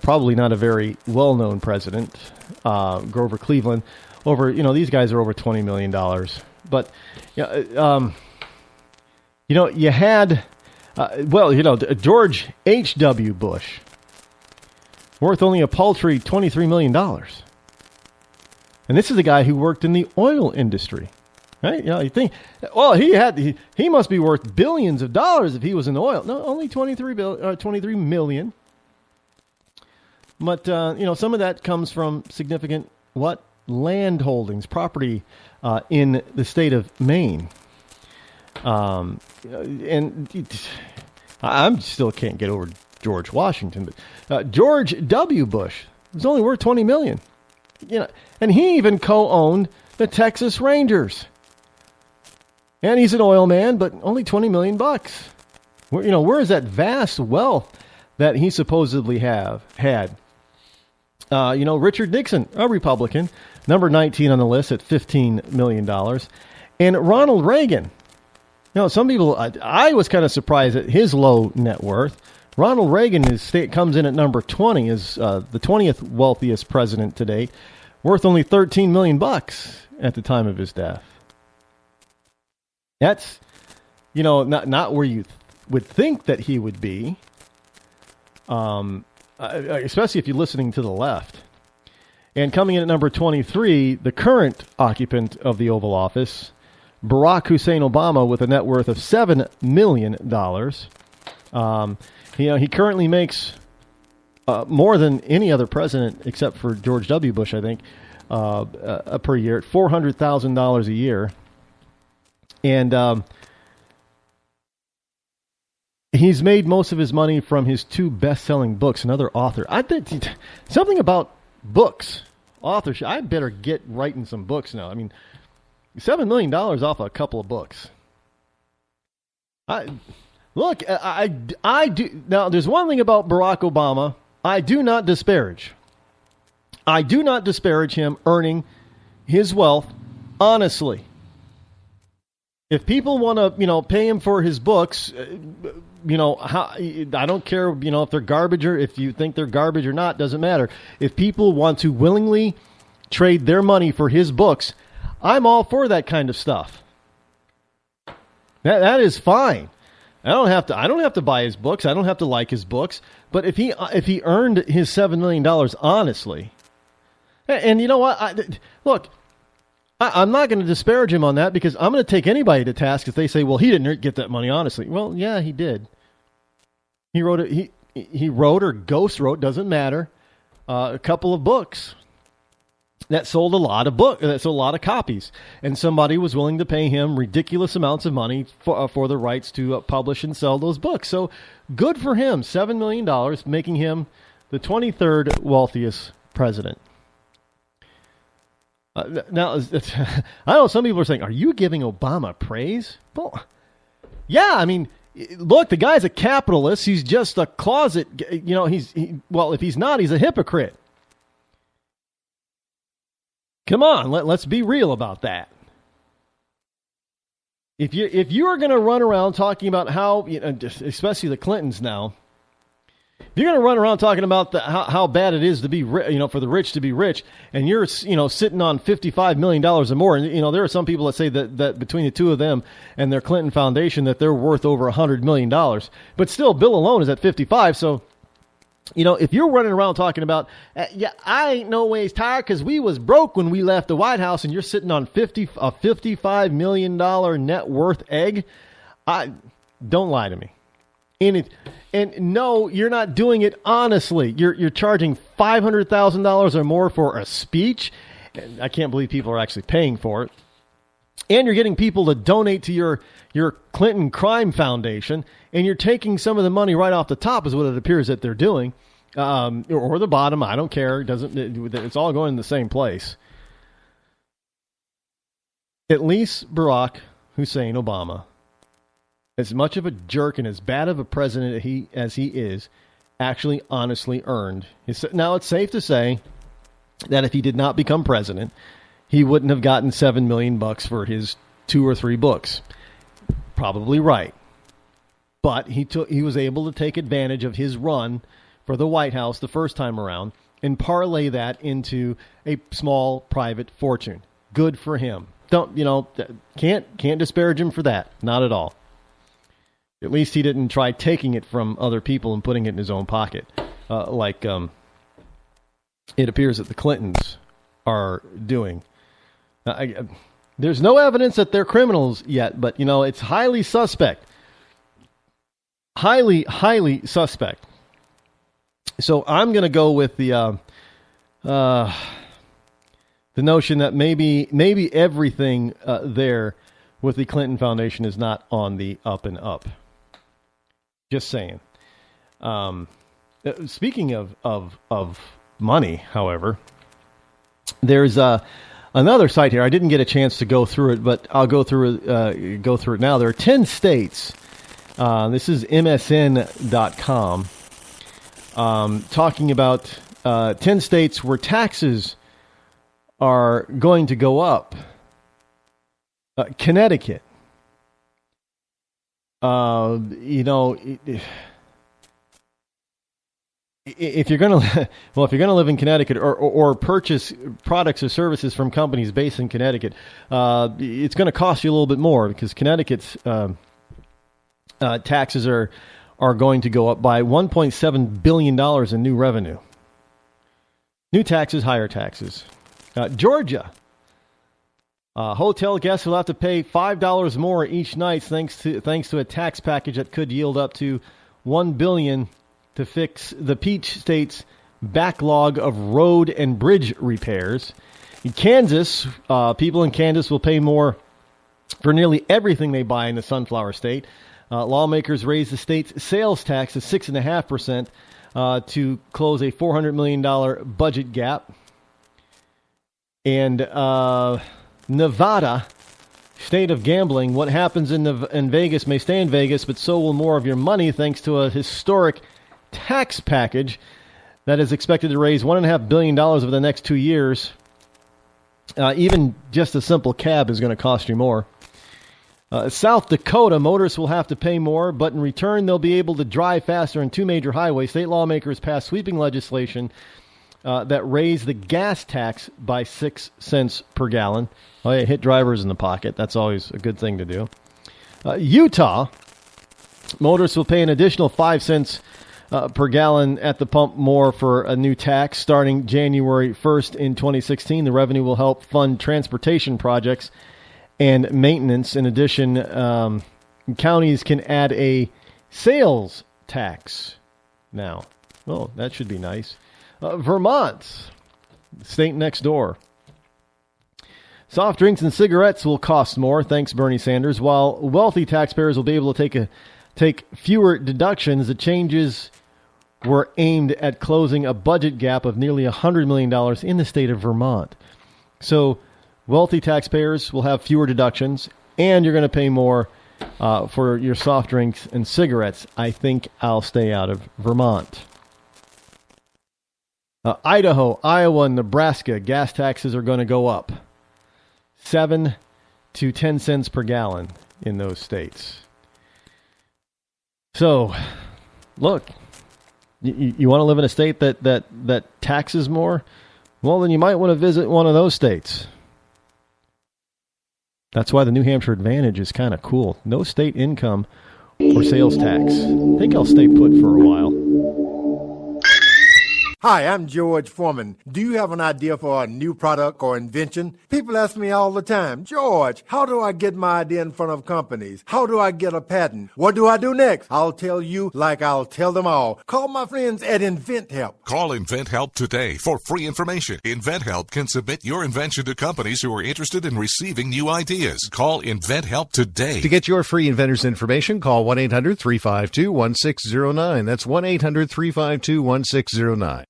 probably not a very well-known president, Grover Cleveland, these guys are over $20 million. But, you had, George H.W. Bush, worth only a paltry $23 million. And this is a guy who worked in the oil industry, right? You think, well, he must be worth billions of dollars if he was in oil. No, only 23 million. But, some of that comes from significant, land holdings, property in the state of Maine. And I still can't get over George Washington, but George W. Bush was only worth $20 million. And he even co-owned the Texas Rangers. And he's an oil man, but only $20 million. Where is that vast wealth that he supposedly had? Richard Nixon, a Republican, number 19 on the list at $15 million. And Ronald Reagan. Some people, I was kind of surprised at his low net worth. Ronald Reagan comes in at number 20 as the 20th wealthiest president to date, worth only $13 million at the time of his death. That's, not where you would think that he would be, especially if you're listening to the left. And coming in at number 23, the current occupant of the Oval Office, Barack Hussein Obama, with a net worth of $7 million. He currently makes more than any other president except for George W. Bush, I think, per year, at $400,000 a year. And he's made most of his money from his 2 best-selling books. Another author. I think something about books, authorship. I better get writing some books now. I mean, $7 million off a couple of books. I do. Now, there's one thing about Barack Obama I do not disparage. I do not disparage him earning his wealth honestly. If people want to, pay him for his books, I don't care, if they're garbage or if you think they're garbage or not, doesn't matter. If people want to willingly trade their money for his books, I'm all for that kind of stuff. That is fine. I don't have to buy his books. I don't have to like his books. But if he earned his $7 million honestly, and you know what? I'm not going to disparage him on that, because I'm going to take anybody to task if they say, well, he didn't get that money honestly. Well, yeah, he did. He wrote it. He wrote or ghost wrote, doesn't matter, a couple of books that sold a lot of copies, and somebody was willing to pay him ridiculous amounts of money for the rights to publish and sell those books. So good for him. $7 million, making him the 23rd wealthiest president. Now, I know some people are saying, are you giving Obama praise? Well, yeah, I mean, look, the guy's a capitalist. He's just a closet, if he's not, he's a hypocrite. Come on, let's be real about that. If you are going to run around talking about how, especially the Clintons now, if you're going to run around talking about how bad it is to be, for the rich to be rich, and you're, sitting on $55 million or more, and, there are some people that say that between the two of them and their Clinton Foundation that they're worth over $100 million. But still, Bill alone is at 55, so, if you're running around talking about, I ain't no ways tired because we was broke when we left the White House, and you're sitting on a $55 million net worth egg, don't lie to me. And no, you're not doing it honestly. You're charging $500,000 or more for a speech. I can't believe people are actually paying for it. And you're getting people to donate to your Clinton Crime Foundation, and you're taking some of the money right off the top, is what it appears that they're doing, or the bottom. I don't care. It's all going in the same place. At least Barack Hussein Obama, as much of a jerk and as bad of a president as he is, actually honestly earned his. Now, it's safe to say that if he did not become president, he wouldn't have gotten $7 million for his 2 or 3 books. Probably right. But he was able to take advantage of his run for the White House the first time around and parlay that into a small private fortune. Good for him. Can't disparage him for that. Not at all. At least he didn't try taking it from other people and putting it in his own pocket, like it appears that the Clintons are doing. There's no evidence that they're criminals yet, but, it's highly suspect. Highly, highly suspect. So I'm going to go with the notion that maybe everything there with the Clinton Foundation is not on the up and up. Just saying. Speaking of money, however, there's another site here. I didn't get a chance to go through it, but I'll go through it now. There are 10 states. This is MSN.com talking about 10 states where taxes are going to go up. Connecticut. If you're going to live in Connecticut or purchase products or services from companies based in Connecticut, it's going to cost you a little bit more because Connecticut's taxes are going to go up by $1.7 billion in new revenue. New taxes, higher taxes. Georgia. Hotel guests will have to pay $5 more each night thanks to a tax package that could yield up to $1 billion to fix the Peach State's backlog of road and bridge repairs. In Kansas, people in Kansas will pay more for nearly everything they buy in the Sunflower State. Lawmakers raised the state's sales tax to 6.5% to close a $400 million budget gap. And Nevada, state of gambling. What happens in Vegas may stay in Vegas, but so will more of your money thanks to a historic tax package that is expected to raise $1.5 billion over the next 2 years. Even just a simple cab is going to cost you more. South Dakota, motorists will have to pay more, but in return, they'll be able to drive faster on 2 major highways. State lawmakers passed sweeping legislation that raised the gas tax by 6 cents per gallon. Oh, yeah, hit drivers in the pocket. That's always a good thing to do. Utah, motorists will pay an additional 5 cents per gallon at the pump more for a new tax starting January 1st in 2016. The revenue will help fund transportation projects and maintenance. In addition, counties can add a sales tax now. Well, that should be nice. Vermont, state next door. Soft drinks and cigarettes will cost more, thanks Bernie Sanders. While wealthy taxpayers will be able to take fewer deductions, the changes were aimed at closing a budget gap of nearly $100 million in the state of Vermont. So wealthy taxpayers will have fewer deductions, and you're going to pay more for your soft drinks and cigarettes. I think I'll stay out of Vermont. Idaho, Iowa, and Nebraska, gas taxes are going to go up 7 to 10 cents per gallon in those states. So, look, you want to live in a state that taxes more? Well, then you might want to visit one of those states. That's why the New Hampshire Advantage is kind of cool. No state income or sales tax. I think I'll stay put for a while. Hi, I'm George Foreman. Do you have an idea for a new product or invention? People ask me all the time, George, how do I get my idea in front of companies? How do I get a patent? What do I do next? I'll tell you like I'll tell them all. Call my friends at InventHelp. Call InventHelp today for free information. InventHelp can submit your invention to companies who are interested in receiving new ideas. Call InventHelp today. To get your free inventor's information, call 1-800-352-1609. That's 1-800-352-1609.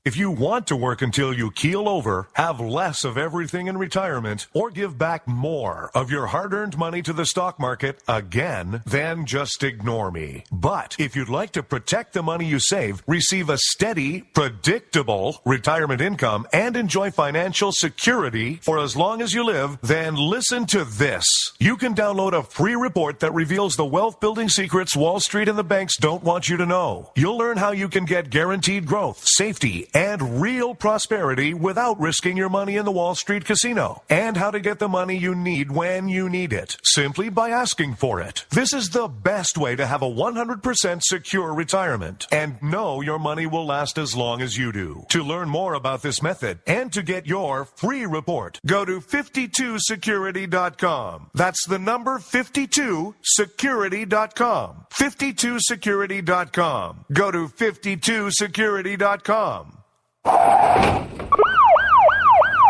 If you want to work until you keel over, have less of everything in retirement, or give back more of your hard-earned money to the stock market again, then just ignore me. But if you'd like to protect the money you save, receive a steady, predictable retirement income, and enjoy financial security for as long as you live, then listen to this. You can download a free report that reveals the wealth-building secrets Wall Street and the banks don't want you to know. You'll learn how you can get guaranteed growth, safety, and real prosperity without risking your money in the Wall Street casino, and how to get the money you need when you need it, simply by asking for it. This is the best way to have a 100% secure retirement, and know your money will last as long as you do. To learn more about this method, and to get your free report, go to 52security.com. That's the number 52security.com. 52security.com. Go to 52security.com.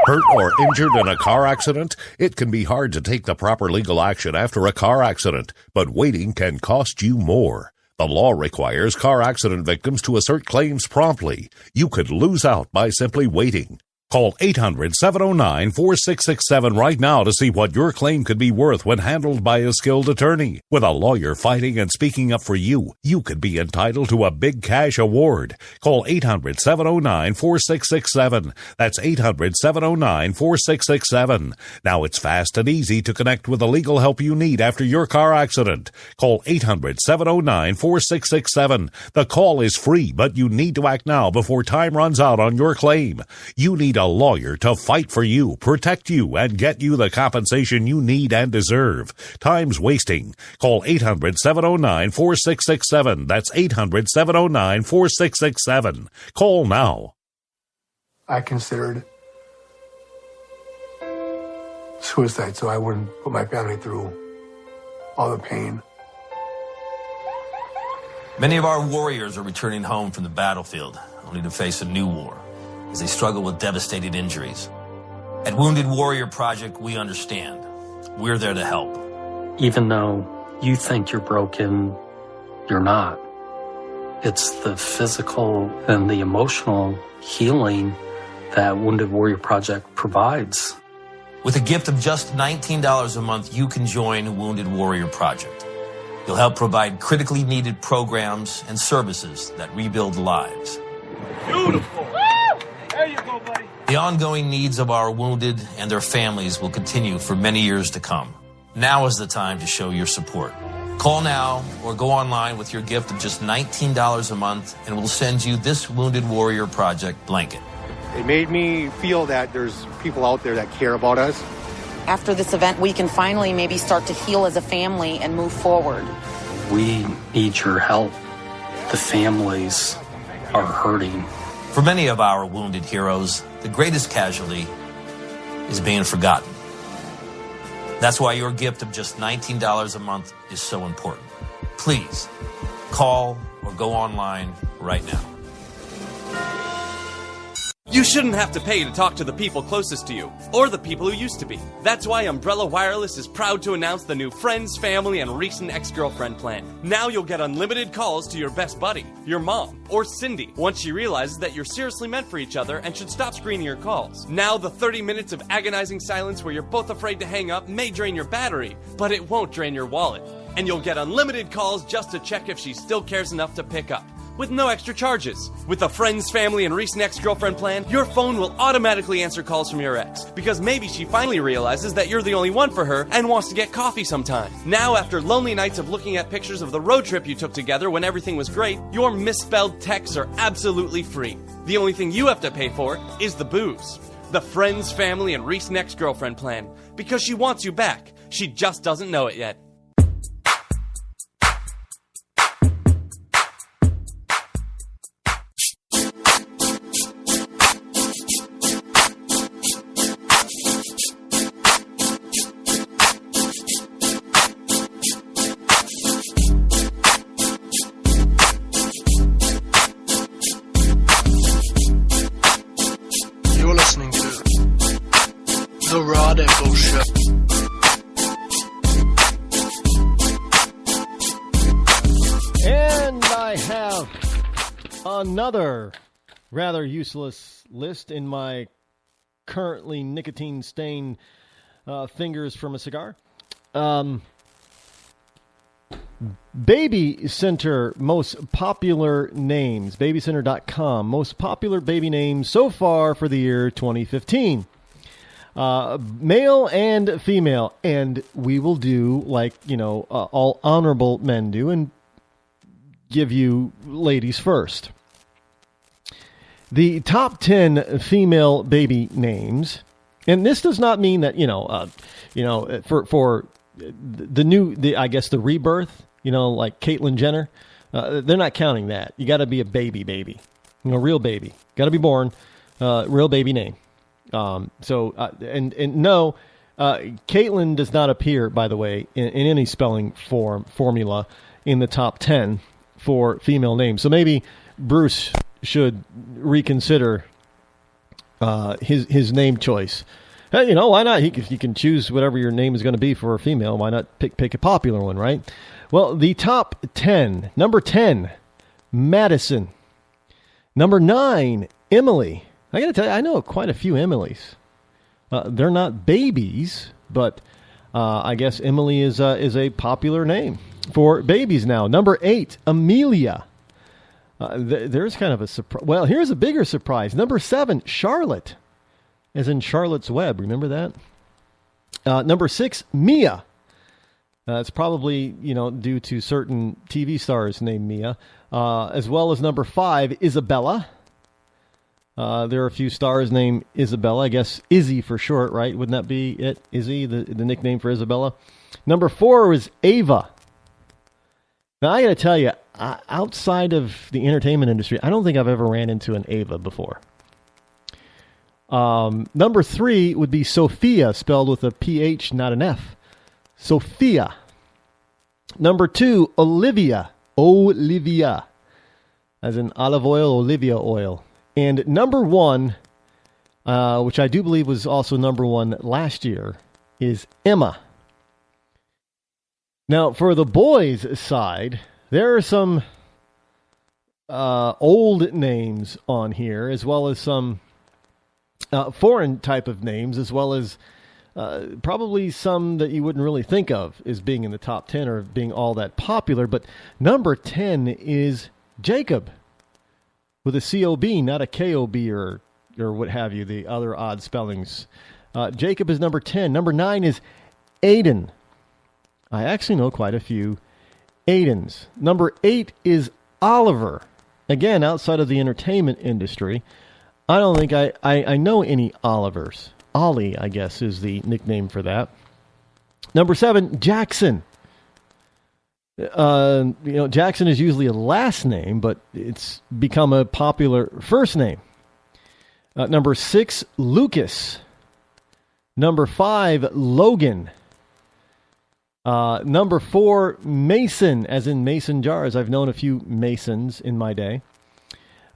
Hurt or injured in a car accident? It can be hard to take the proper legal action after a car accident, but waiting can cost you more. The law requires car accident victims to assert claims promptly. You could lose out by simply waiting. Call 800-709-4667 right now to see what your claim could be worth when handled by a skilled attorney. With a lawyer fighting and speaking up for you, you could be entitled to a big cash award. Call 800-709-4667. That's 800-709-4667. Now it's fast and easy to connect with the legal help you need after your car accident. Call 800-709-4667. The call is free, but you need to act now before time runs out on your claim. You need a lawyer to fight for you, protect you, and get you the compensation you need and deserve. Time's wasting. Call 800-709-4667. That's 800-709-4667. Call now. I considered suicide so I wouldn't put my family through all the pain. Many of our warriors are returning home from the battlefield, only to face a new war as they struggle with devastating injuries. At Wounded Warrior Project, we understand. We're there to help. Even though you think you're broken, you're not. It's the physical and the emotional healing that Wounded Warrior Project provides. With a gift of just $19 a month, you can join Wounded Warrior Project. You'll help provide critically needed programs and services that rebuild lives. Beautiful. There you go, buddy. The ongoing needs of our wounded and their families will continue for many years to come. Now is the time to show your support. Call now or go online with your gift of just $19 a month and we'll send you this Wounded Warrior Project blanket. It made me feel that there's people out there that care about us. After this event, we can finally maybe start to heal as a family and move forward. We need your help. The families are hurting. For many of our wounded heroes, the greatest casualty is being forgotten. That's why your gift of just $19 a month is so important. Please call or go online right now. You shouldn't have to pay to talk to the people closest to you, or the people who used to be. That's why Umbrella Wireless is proud to announce the new Friends, Family, and Recent Ex-Girlfriend plan. Now you'll get unlimited calls to your best buddy, your mom, or Cindy, once she realizes that you're seriously meant for each other and should stop screening your calls. Now the 30 minutes of agonizing silence where you're both afraid to hang up may drain your battery, but it won't drain your wallet. And you'll get unlimited calls just to check if she still cares enough to pick up, with no extra charges. With the Friends, Family, and Recent Ex-Girlfriend plan, your phone will automatically answer calls from your ex, because maybe she finally realizes that you're the only one for her and wants to get coffee sometime. Now, after lonely nights of looking at pictures of the road trip you took together when everything was great, your misspelled texts are absolutely free. The only thing you have to pay for is the booze. The Friends, Family, and Recent Ex-Girlfriend plan, because she wants you back. She just doesn't know it yet. You're listening to The Rod Eccles Show. And I have another rather useless list in my currently nicotine-stained fingers from a cigar. Baby Center most popular names. Babycenter.com. Most popular baby names so far for the year 2015. Male and female. And we will do like, all honorable men do and give you ladies first. The top 10 female baby names. And this does not mean that, for the rebirth, like Caitlyn Jenner, they're not counting that. You got to be a baby, real baby. Got to be born, real baby name. No, Caitlyn does not appear, by the way, in any spelling formula in the top 10 for female names. So maybe Bruce should reconsider his name choice. Hey, why not? You can choose whatever your name is going to be for a female. Why not pick a popular one, right? Well, the top 10. Number 10, Madison. Number 9, Emily. I got to tell you, I know quite a few Emilys. They're not babies, but I guess Emily is a popular name for babies now. Number 8, Amelia. There's kind of a surprise. Well, here's a bigger surprise. Number 7, Charlotte, as in Charlotte's Web. Remember that? Number 6, Mia. It's probably, due to certain TV stars named Mia. As well as number 5, Isabella. There are a few stars named Isabella. I guess Izzy for short, right? Wouldn't that be it? Izzy, the nickname for Isabella. Number 4 is Ava. Now, I got to tell you, outside of the entertainment industry, I don't think I've ever ran into an Ava before. Number 3 would be Sophia, spelled with a PH, not an F. Sophia. Number 2, Olivia. Olivia. As in olive oil, Olivia oil. And number 1, which I do believe was also number 1 last year, is Emma. Now, for the boys' side, there are some old names on here, as well as some foreign type of names, as well as probably some that you wouldn't really think of as being in the top 10 or being all that popular. But number 10 is Jacob, with a C-O-B, not a K-O-B or what have you, the other odd spellings. Jacob is number 10. Number 9 is Aiden. I actually know quite a few Aidens. Number 8 is Oliver. Again, outside of the entertainment industry, I don't think I know any Olivers. Ollie, I guess, is the nickname for that. Number 7, Jackson. Jackson is usually a last name, but it's become a popular first name. Number 6, Lucas. Number 5, Logan. Number 4, Mason, as in mason jars. I've known a few Masons in my day.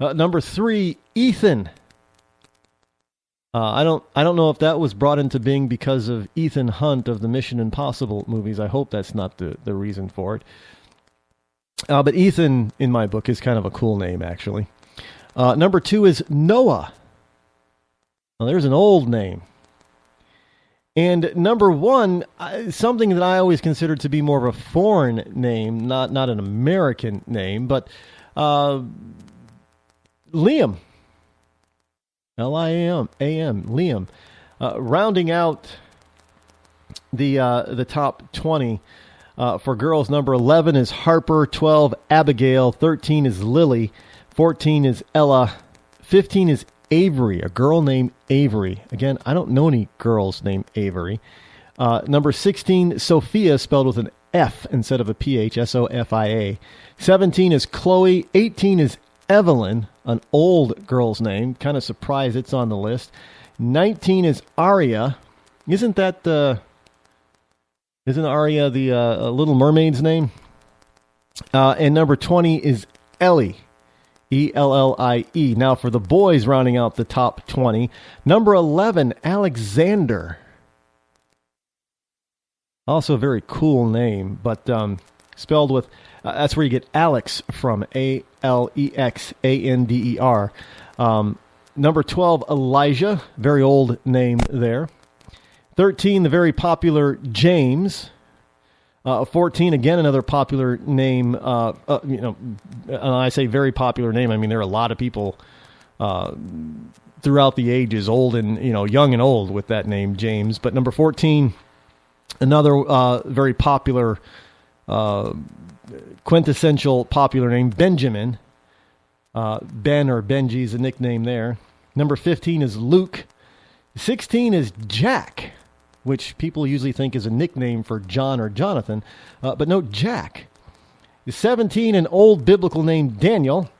Number 3, Ethan. I don't know if that was brought into being because of Ethan Hunt of the Mission Impossible movies. I hope that's not the reason for it. But Ethan, in my book, is kind of a cool name, actually. Number 2 is Noah. Now, there's an old name. And number 1, something that I always considered to be more of a foreign name, not an American name, but Liam. L-I-A-M, Liam. Rounding out the top 20 for girls, number 11 is Harper, 12, Abigail, 13 is Lily, 14 is Ella, 15 is Avery, a girl named Avery. Again, I don't know any girls named Avery. Number 16, Sophia, spelled with an F instead of a PH, S-O-F-I-A. 17 is Chloe, 18 is Evelyn, an old girl's name. Kind of surprised it's on the list. 19 is Aria. Isn't Aria the Little Mermaid's name? And number 20 is Ellie. E-L-L-I-E. Now for the boys rounding out the top 20. Number 11, Alexander. Also a very cool name, but spelled with... that's where you get Alex from, A-L-E-X-A-N-D-E-R. Number 12, Elijah, very old name there. 13, the very popular James. 14, again, another popular name. And I say very popular name, I mean there are a lot of people throughout the ages, old and young and old, with that name, James. But number 14, another very popular quintessential popular name, Benjamin. Ben or Benji is a nickname there. Number 15 is Luke. 16 is Jack, which people usually think is a nickname for John or Jonathan, but no, Jack. 17, an old biblical name, Daniel,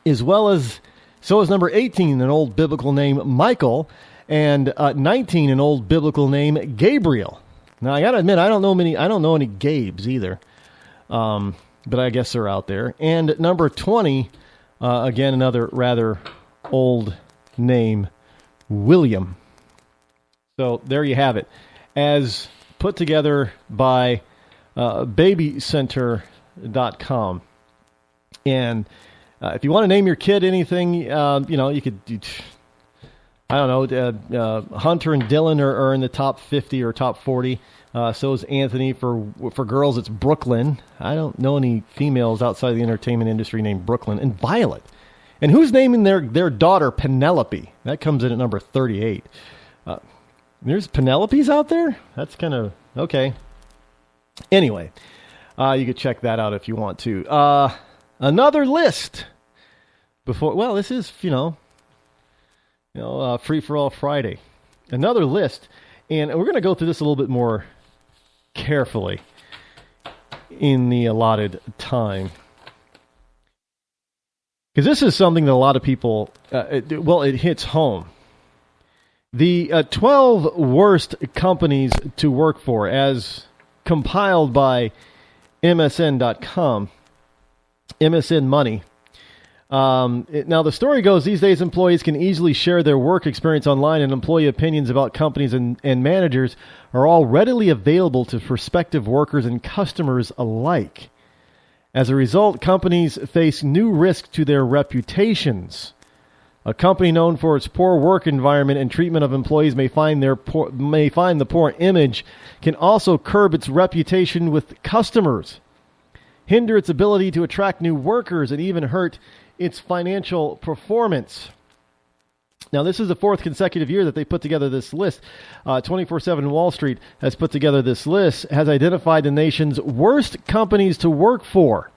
as well as, so is number 18, an old biblical name, Michael, and 19, an old biblical name, Gabriel. Now, I got to admit, I don't know any Gabes either. But I guess they're out there. And number 20, again, another rather old name, William. So there you have it. As put together by babycenter.com. And if you want to name your kid anything, you could I don't know. Hunter and Dylan are in the top 50 or top 40. So is Anthony. For girls, it's Brooklyn. I don't know any females outside of the entertainment industry named Brooklyn. And Violet. And who's naming their daughter Penelope? That comes in at number 38. There's Penelopes out there? That's kind of okay. Anyway, you could check that out if you want to. Another list. This is, Free for All Friday. Another list. And we're going to go through this a little bit more carefully in the allotted time. Because this is something that a lot of people, it hits home. The 12 worst companies to work for, as compiled by MSN.com, MSN Money. Now, the story goes, these days employees can easily share their work experience online, and employee opinions about companies and managers are all readily available to prospective workers and customers alike. As a result, companies face new risks to their reputations. A company known for its poor work environment and treatment of employees may find the poor image can also curb its reputation with customers, hinder its ability to attract new workers, and even hurt its financial performance. Now, this is the fourth consecutive year that they put together this list. 24/7 Wall Street has put together this list, has identified the nation's worst companies to work for.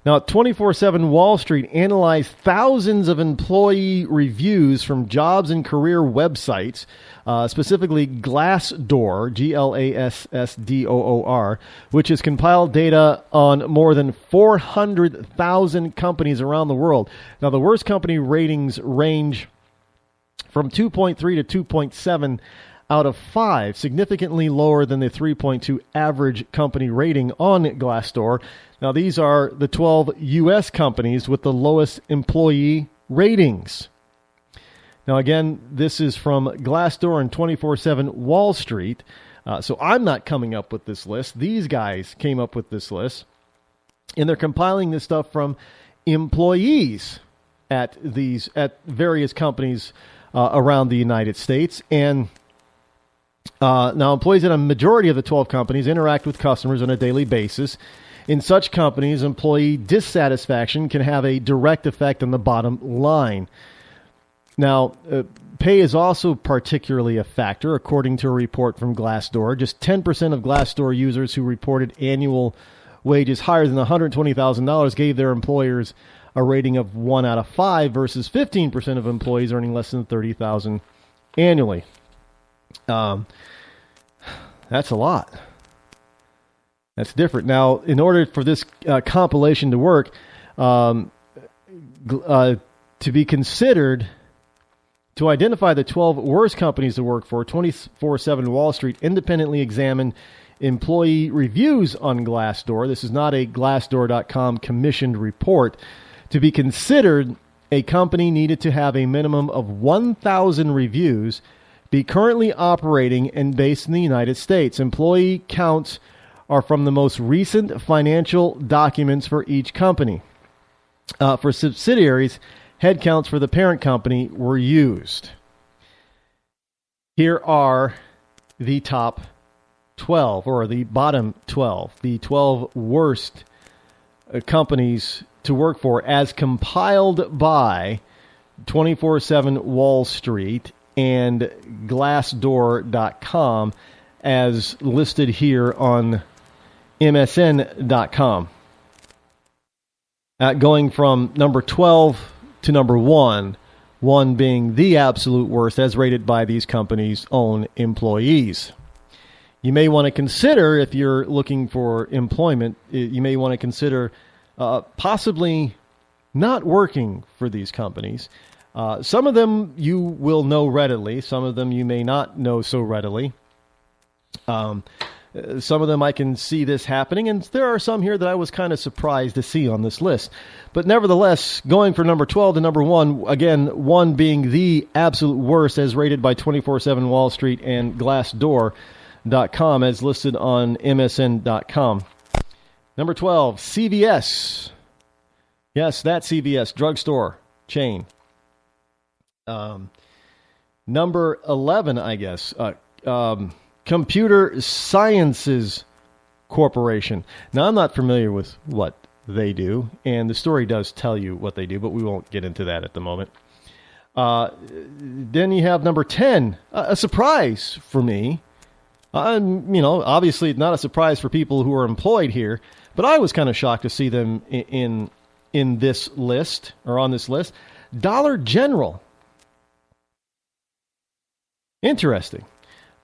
Now, 24/7 Wall Street analyzed thousands of employee reviews from jobs and career websites, specifically Glassdoor, Glassdoor, which has compiled data on more than 400,000 companies around the world. Now, the worst company ratings range from 2.3 to 2.7 out of 5, significantly lower than the 3.2 average company rating on Glassdoor. Now, these are the 12 U.S. companies with the lowest employee ratings. Now, again, this is from Glassdoor and 24/7 Wall Street. So I'm not coming up with this list. These guys came up with this list. And they're compiling this stuff from employees at various companies around the United States. And now employees at a majority of the 12 companies interact with customers on a daily basis. In such companies, employee dissatisfaction can have a direct effect on the bottom line. Now, pay is also particularly a factor, according to a report from Glassdoor. Just 10% of Glassdoor users who reported annual wages higher than $120,000 gave their employers a rating of 1 out of 5 versus 15% of employees earning less than $30,000 annually. That's a lot. That's different. Now, in order for this compilation to work, to be considered, to identify the 12 worst companies to work for, 24/7 Wall Street independently examined employee reviews on Glassdoor. This is not a Glassdoor.com commissioned report. To be considered, a company needed to have a minimum of 1,000 reviews, be currently operating, and based in the United States. Employee counts are from the most recent financial documents for each company. For subsidiaries, headcounts for the parent company were used. Here are the top 12, or the bottom 12, the 12 worst companies to work for as compiled by 24/7 Wall Street and Glassdoor.com as listed here on MSN.com. Going from number 12 to number 1, 1 being the absolute worst as rated by these companies' own employees. You may want to consider, if you're looking for employment, you may want to consider possibly not working for these companies. Some of them you will know readily. Some of them you may not know so readily. Some of them I can see this happening, and there are some here that I was kind of surprised to see on this list. But nevertheless, going from number 12 to number 1, again, 1 being the absolute worst as rated by 24/7 Wall Street and Glassdoor.com as listed on MSN.com. Number 12, CVS. Yes, that CVS, drugstore chain. Number 11, I guess, Computer Sciences Corporation. Now, I'm not familiar with what they do, and the story does tell you what they do, but we won't get into that at the moment. Then you have number 10, a surprise for me. Obviously not a surprise for people who are employed here, but I was kind of shocked to see them in this list, or on this list. Dollar General. Interesting.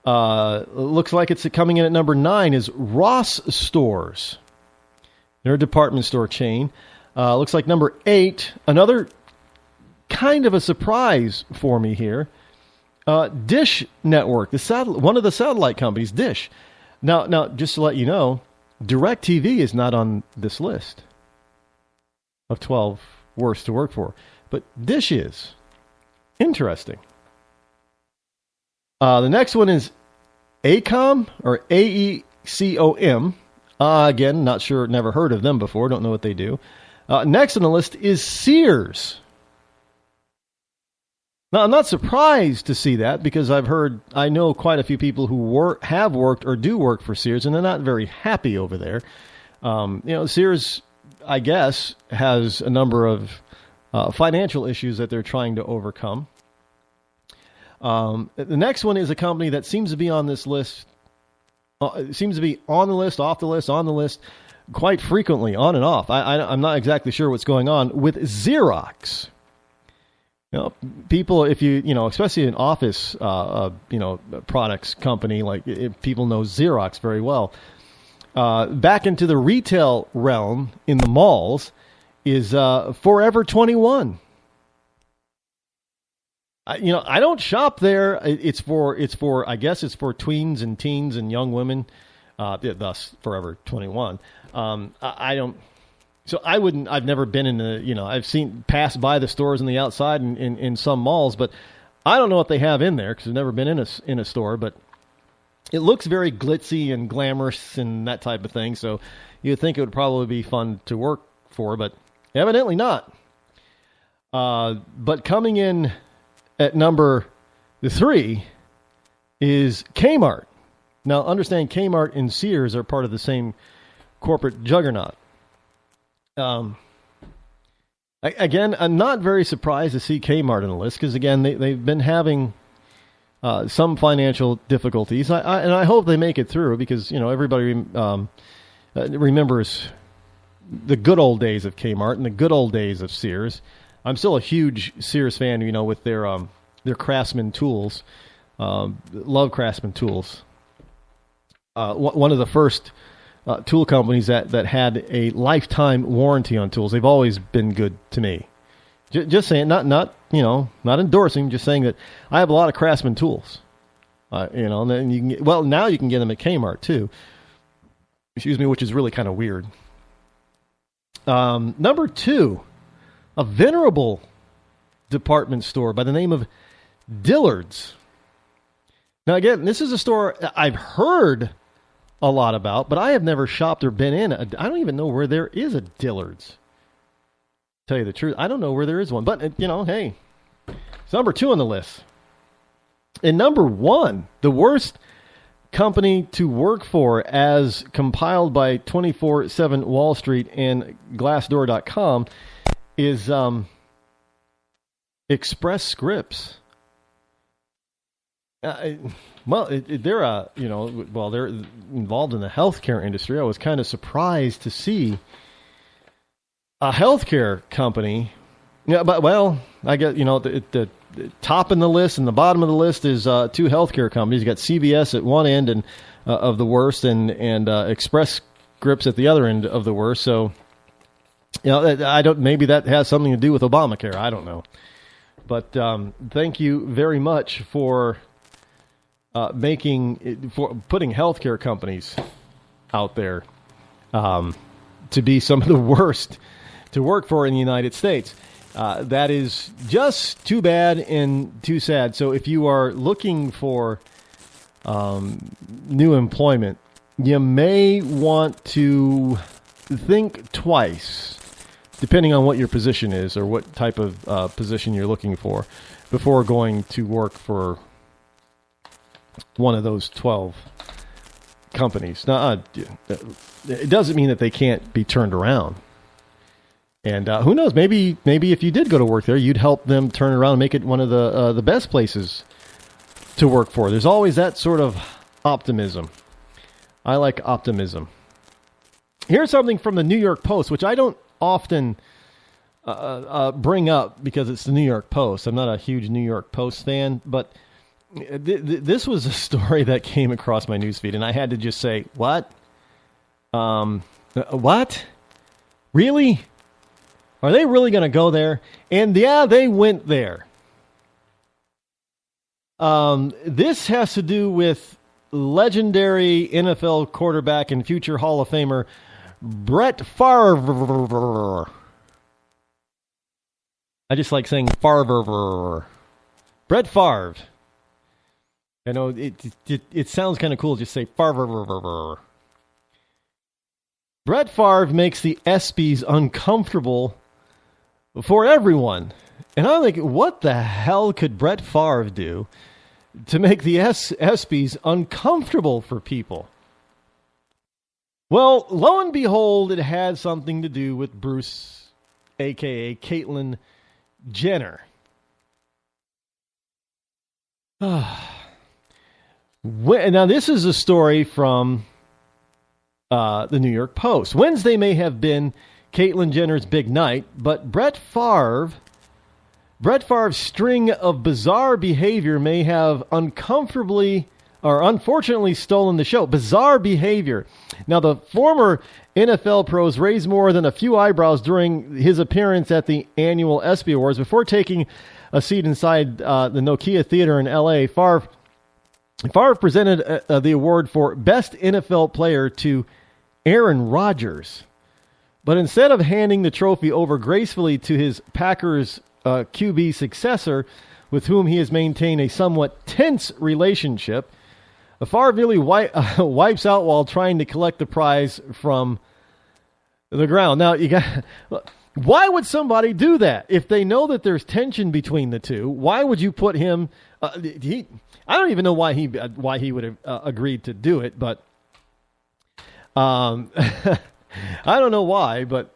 Looks like it's coming in at number 9 is Ross Stores. They're a department store chain. Looks like number 8, another kind of a surprise for me here. Dish Network, one of the satellite companies, Dish. Now, just to let you know, DirecTV is not on this list of 12 worst to work for, but Dish is. Interesting. The next one is AECOM, or AECOM. Again, not sure, never heard of them before, don't know what they do. Next on the list is Sears. Now, I'm not surprised to see that, because I know quite a few people who have worked or do work for Sears, and they're not very happy over there. Sears, I guess, has a number of financial issues that they're trying to overcome. The next one is a company that seems to be on this list. Seems to be on the list, off the list, on the list, quite frequently, on and off. I'm not exactly sure what's going on with Xerox. People, if especially an office, products company, like people know Xerox very well. Back into the retail realm in the malls is Forever 21. I don't shop there. It's for I guess it's for tweens and teens and young women. Thus Forever 21. I don't. So I wouldn't. I've never been in the. I've seen pass by the stores on the outside in some malls, but I don't know what they have in there because I've never been in a store. But it looks very glitzy and glamorous and that type of thing. So you'd think it would probably be fun to work for, but evidently not. But coming in at number 3 is Kmart. Now, understand Kmart and Sears are part of the same corporate juggernaut. Again, I'm not very surprised to see Kmart on the list because, again, they've been having some financial difficulties. And I hope they make it through because, everybody remembers the good old days of Kmart and the good old days of Sears. I'm still a huge Sears fan, with their Craftsman tools. Love Craftsman tools. One of the first tool companies that had a lifetime warranty on tools. They've always been good to me. Just saying, not endorsing, just saying that I have a lot of Craftsman tools. And then you can now you can get them at Kmart too. Excuse me, which is really kind of weird. Number 2, a venerable department store by the name of Dillard's. Now, again, this is a store I've heard a lot about, but I have never shopped or been in. I don't even know where there is a Dillard's. Tell you the truth, I don't know where there is one. But, hey, it's number 2 on the list. And number 1, the worst company to work for as compiled by 24/7 Wall Street and Glassdoor.com is Express Scripts. They're they're involved in the healthcare industry. I was kind of surprised to see a healthcare company. Yeah, but I guess the top in the list and the bottom of the list is 2 healthcare companies. You got CVS at one end and of the worst, and Express Scripts at the other end of the worst. So, I don't. Maybe that has something to do with Obamacare. I don't know. But thank you very much for putting healthcare companies out there to be some of the worst to work for in the United States. That is just too bad and too sad. So if you are looking for new employment, you may want to think twice depending on what your position is or what type of position you're looking for, before going to work for one of those 12 companies. Now, it doesn't mean that they can't be turned around. And who knows? Maybe if you did go to work there, you'd help them turn around and make it one of the best places to work for. There's always that sort of optimism. I like optimism. Here's something from the New York Post, which I don't often bring up because it's the New York Post. I'm not a huge New York Post fan, but this was a story that came across my newsfeed, and I had to just say, what? What? Really? Are they really going to go there? And yeah, they went there. This has to do with legendary NFL quarterback and future Hall of Famer Brett Favre. I just like saying Favre. Brett Favre. I know it sounds kind of cool to just say Favre. Brett Favre makes the ESPYs uncomfortable for everyone. And I'm like, what the hell could Brett Favre do to make the ESPYs uncomfortable for people? Well, lo and behold, it had something to do with Bruce, a.k.a. Caitlyn Jenner. Now, this is a story from the New York Post. Wednesday may have been Caitlyn Jenner's big night, but Brett Favre's string of bizarre behavior may have unfortunately stolen the show. Bizarre behavior. Now, the former NFL pros raised more than a few eyebrows during his appearance at the annual ESPY Awards before taking a seat inside the Nokia Theater in L.A. Favre presented the award for Best NFL Player to Aaron Rodgers. But instead of handing the trophy over gracefully to his Packers QB successor, with whom he has maintained a somewhat tense relationship, Favre nearly wipes out while trying to collect the prize from the ground. Now, why would somebody do that? If they know that there's tension between the two, why would you put him... I don't even know why he would have agreed to do it, but I don't know why, but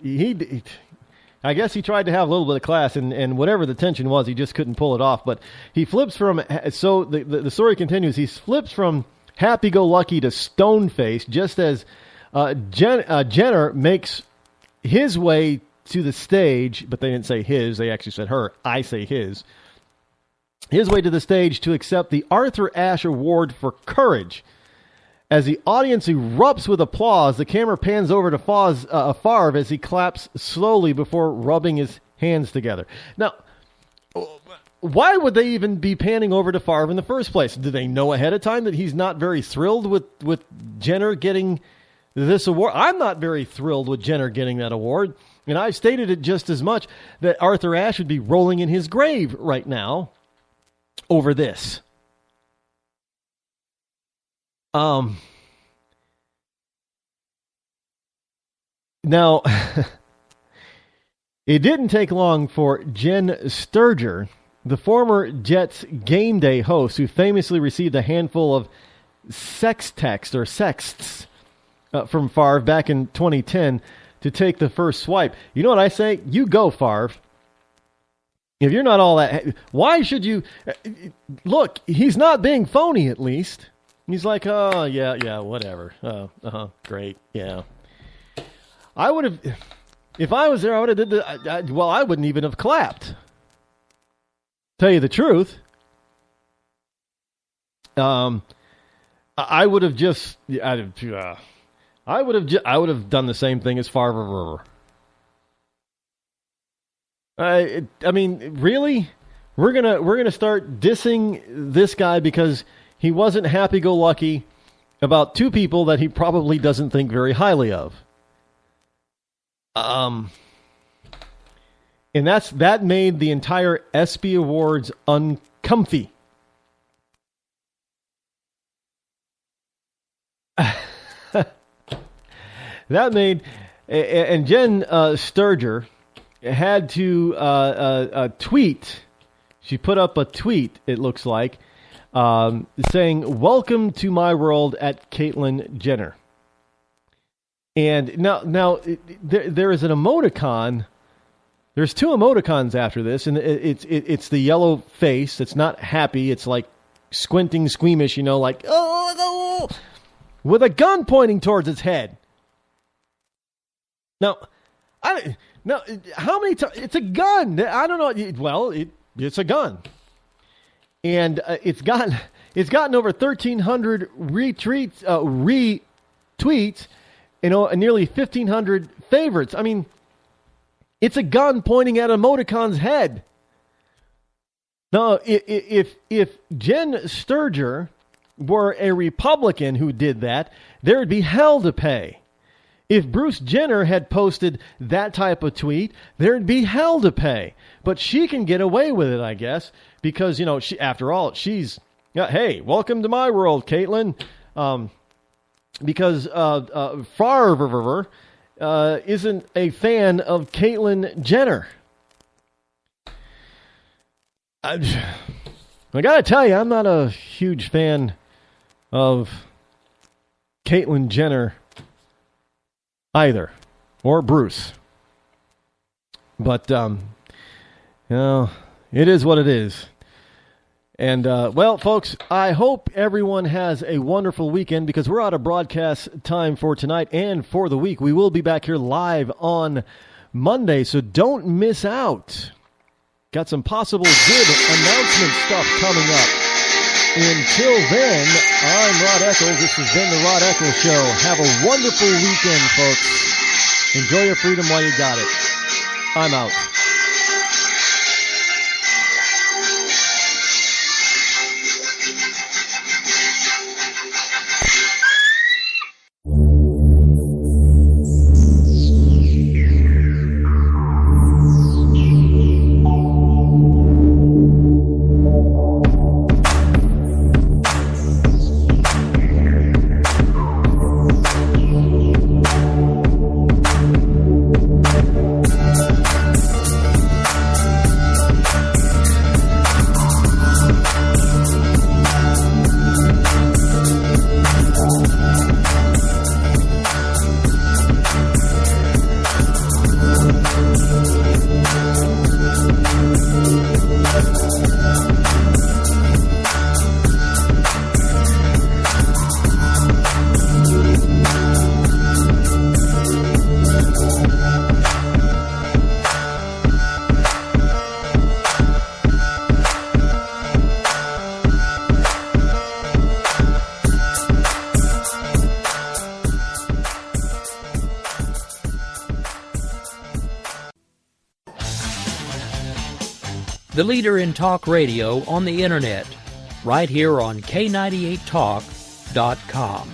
I guess he tried to have a little bit of class, and whatever the tension was, he just couldn't pull it off. But he flips from, so the story continues, he flips from happy-go-lucky to stone-faced, just as Jenner makes his way to the stage, but they didn't say his, they actually said her, I say his way to the stage to accept the Arthur Ashe Award for Courage. As the audience erupts with applause, the camera pans over to Favre as he claps slowly before rubbing his hands together. Now, why would they even be panning over to Favre in the first place? Do they know ahead of time that he's not very thrilled with Jenner getting this award? I'm not very thrilled with Jenner getting that award, and I've stated it just as much, that Arthur Ashe would be rolling in his grave right now over this. Now, it didn't take long for Jen Sturger, the former Jets game day host who famously received a handful of sexts from Favre back in 2010, to take the first swipe. You know what I say? You go, Favre. If you're not all that, why should you? Look, he's not being phony, at least. He's like, oh, yeah, whatever. Great, yeah. I would have, if I was there, I would have did I wouldn't even have clapped. Tell you the truth. I would have just, I would have done the same thing as Favre. I mean, really? We're gonna start dissing this guy because he wasn't happy-go-lucky about two people that he probably doesn't think very highly of. And that made the entire ESPY Awards uncomfy. That made, and Jen Sturger, had to tweet. She put up a tweet, it looks like, saying, "Welcome to my world" at Caitlyn Jenner. And now there is an emoticon. There's two emoticons after this, and it's the yellow face. It's not happy. It's like squinting, squeamish, like, oh, with a gun pointing towards its head. Now, how many times? It's a gun. I don't know. Well, it's a gun. And it's gotten over 1,300 retweets, and nearly 1,500 favorites. I mean, it's a gun pointing at emoticon's head. Now, if Jen Sturger were a Republican who did that, there would be hell to pay. If Bruce Jenner had posted that type of tweet, there'd be hell to pay. But she can get away with it, I guess, because, she, after all, she's, hey, welcome to my world, Caitlyn. Because Favre isn't a fan of Caitlyn Jenner. I got to tell you, I'm not a huge fan of Caitlyn Jenner either, or Bruce. But, it is what it is. And, well, folks, I hope everyone has a wonderful weekend, because we're out of broadcast time for tonight and for the week. We will be back here live on Monday, so don't miss out. Got some possible good announcement stuff coming up. Until then, I'm Rod Eccles. This has been the Rod Eccles Show. Have a wonderful weekend, folks. Enjoy your freedom while you got it. I'm out. The leader in talk radio on the internet, right here on K98Talk.com.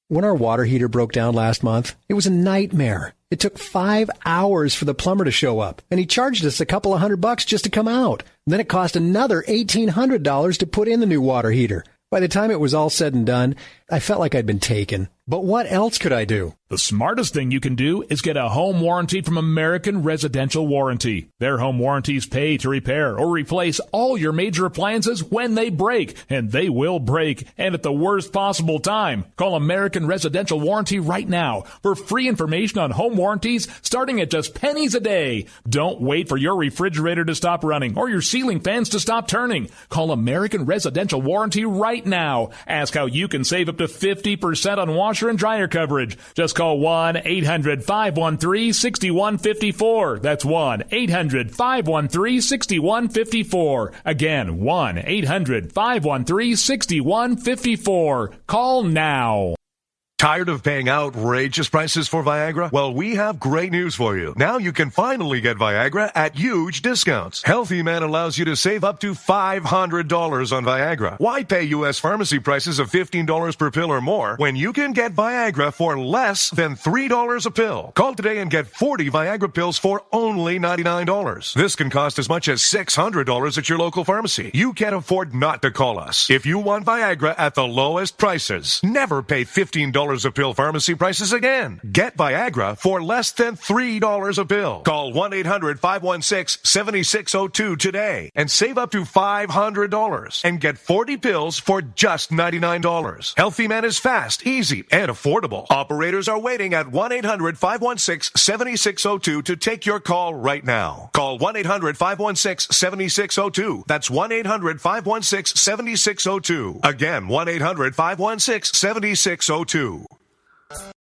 When our water heater broke down last month, it was a nightmare. It took 5 hours for the plumber to show up, and he charged us a couple of $100 just to come out. Then it cost another $1,800 to put in the new water heater. By the time it was all said and done, I felt like I'd been taken. But what else could I do? The smartest thing you can do is get a home warranty from American Residential Warranty. Their home warranties pay to repair or replace all your major appliances when they break, and they will break, and at the worst possible time. Call American Residential Warranty right now for free information on home warranties starting at just pennies a day. Don't wait for your refrigerator to stop running or your ceiling fans to stop turning. Call American Residential Warranty right now. Ask how you can save up to 50% on washer and dryer coverage. Just call 1-800-513-6154. That's 1-800-513-6154. Again, 1-800-513-6154. Call now. Tired of paying outrageous prices for Viagra? Well, we have great news for you. Now you can finally get Viagra at huge discounts. Healthy Man allows you to save up to $500 on Viagra. Why pay U.S. pharmacy prices of $15 per pill or more when you can get Viagra for less than $3 a pill? Call today and get 40 Viagra pills for only $99. This can cost as much as $600 at your local pharmacy. You can't afford not to call us. If you want Viagra at the lowest prices, never pay $15 a pill pharmacy prices again. Get Viagra for less than $3 a pill. Call 1-800-516-7602 today and save up to $500 and get 40 pills for just $99. Healthy Man is fast, easy, and affordable. Operators are waiting at 1-800-516-7602 to take your call right now. Call 1-800-516-7602. That's 1-800-516-7602. Again, 1-800-516-7602.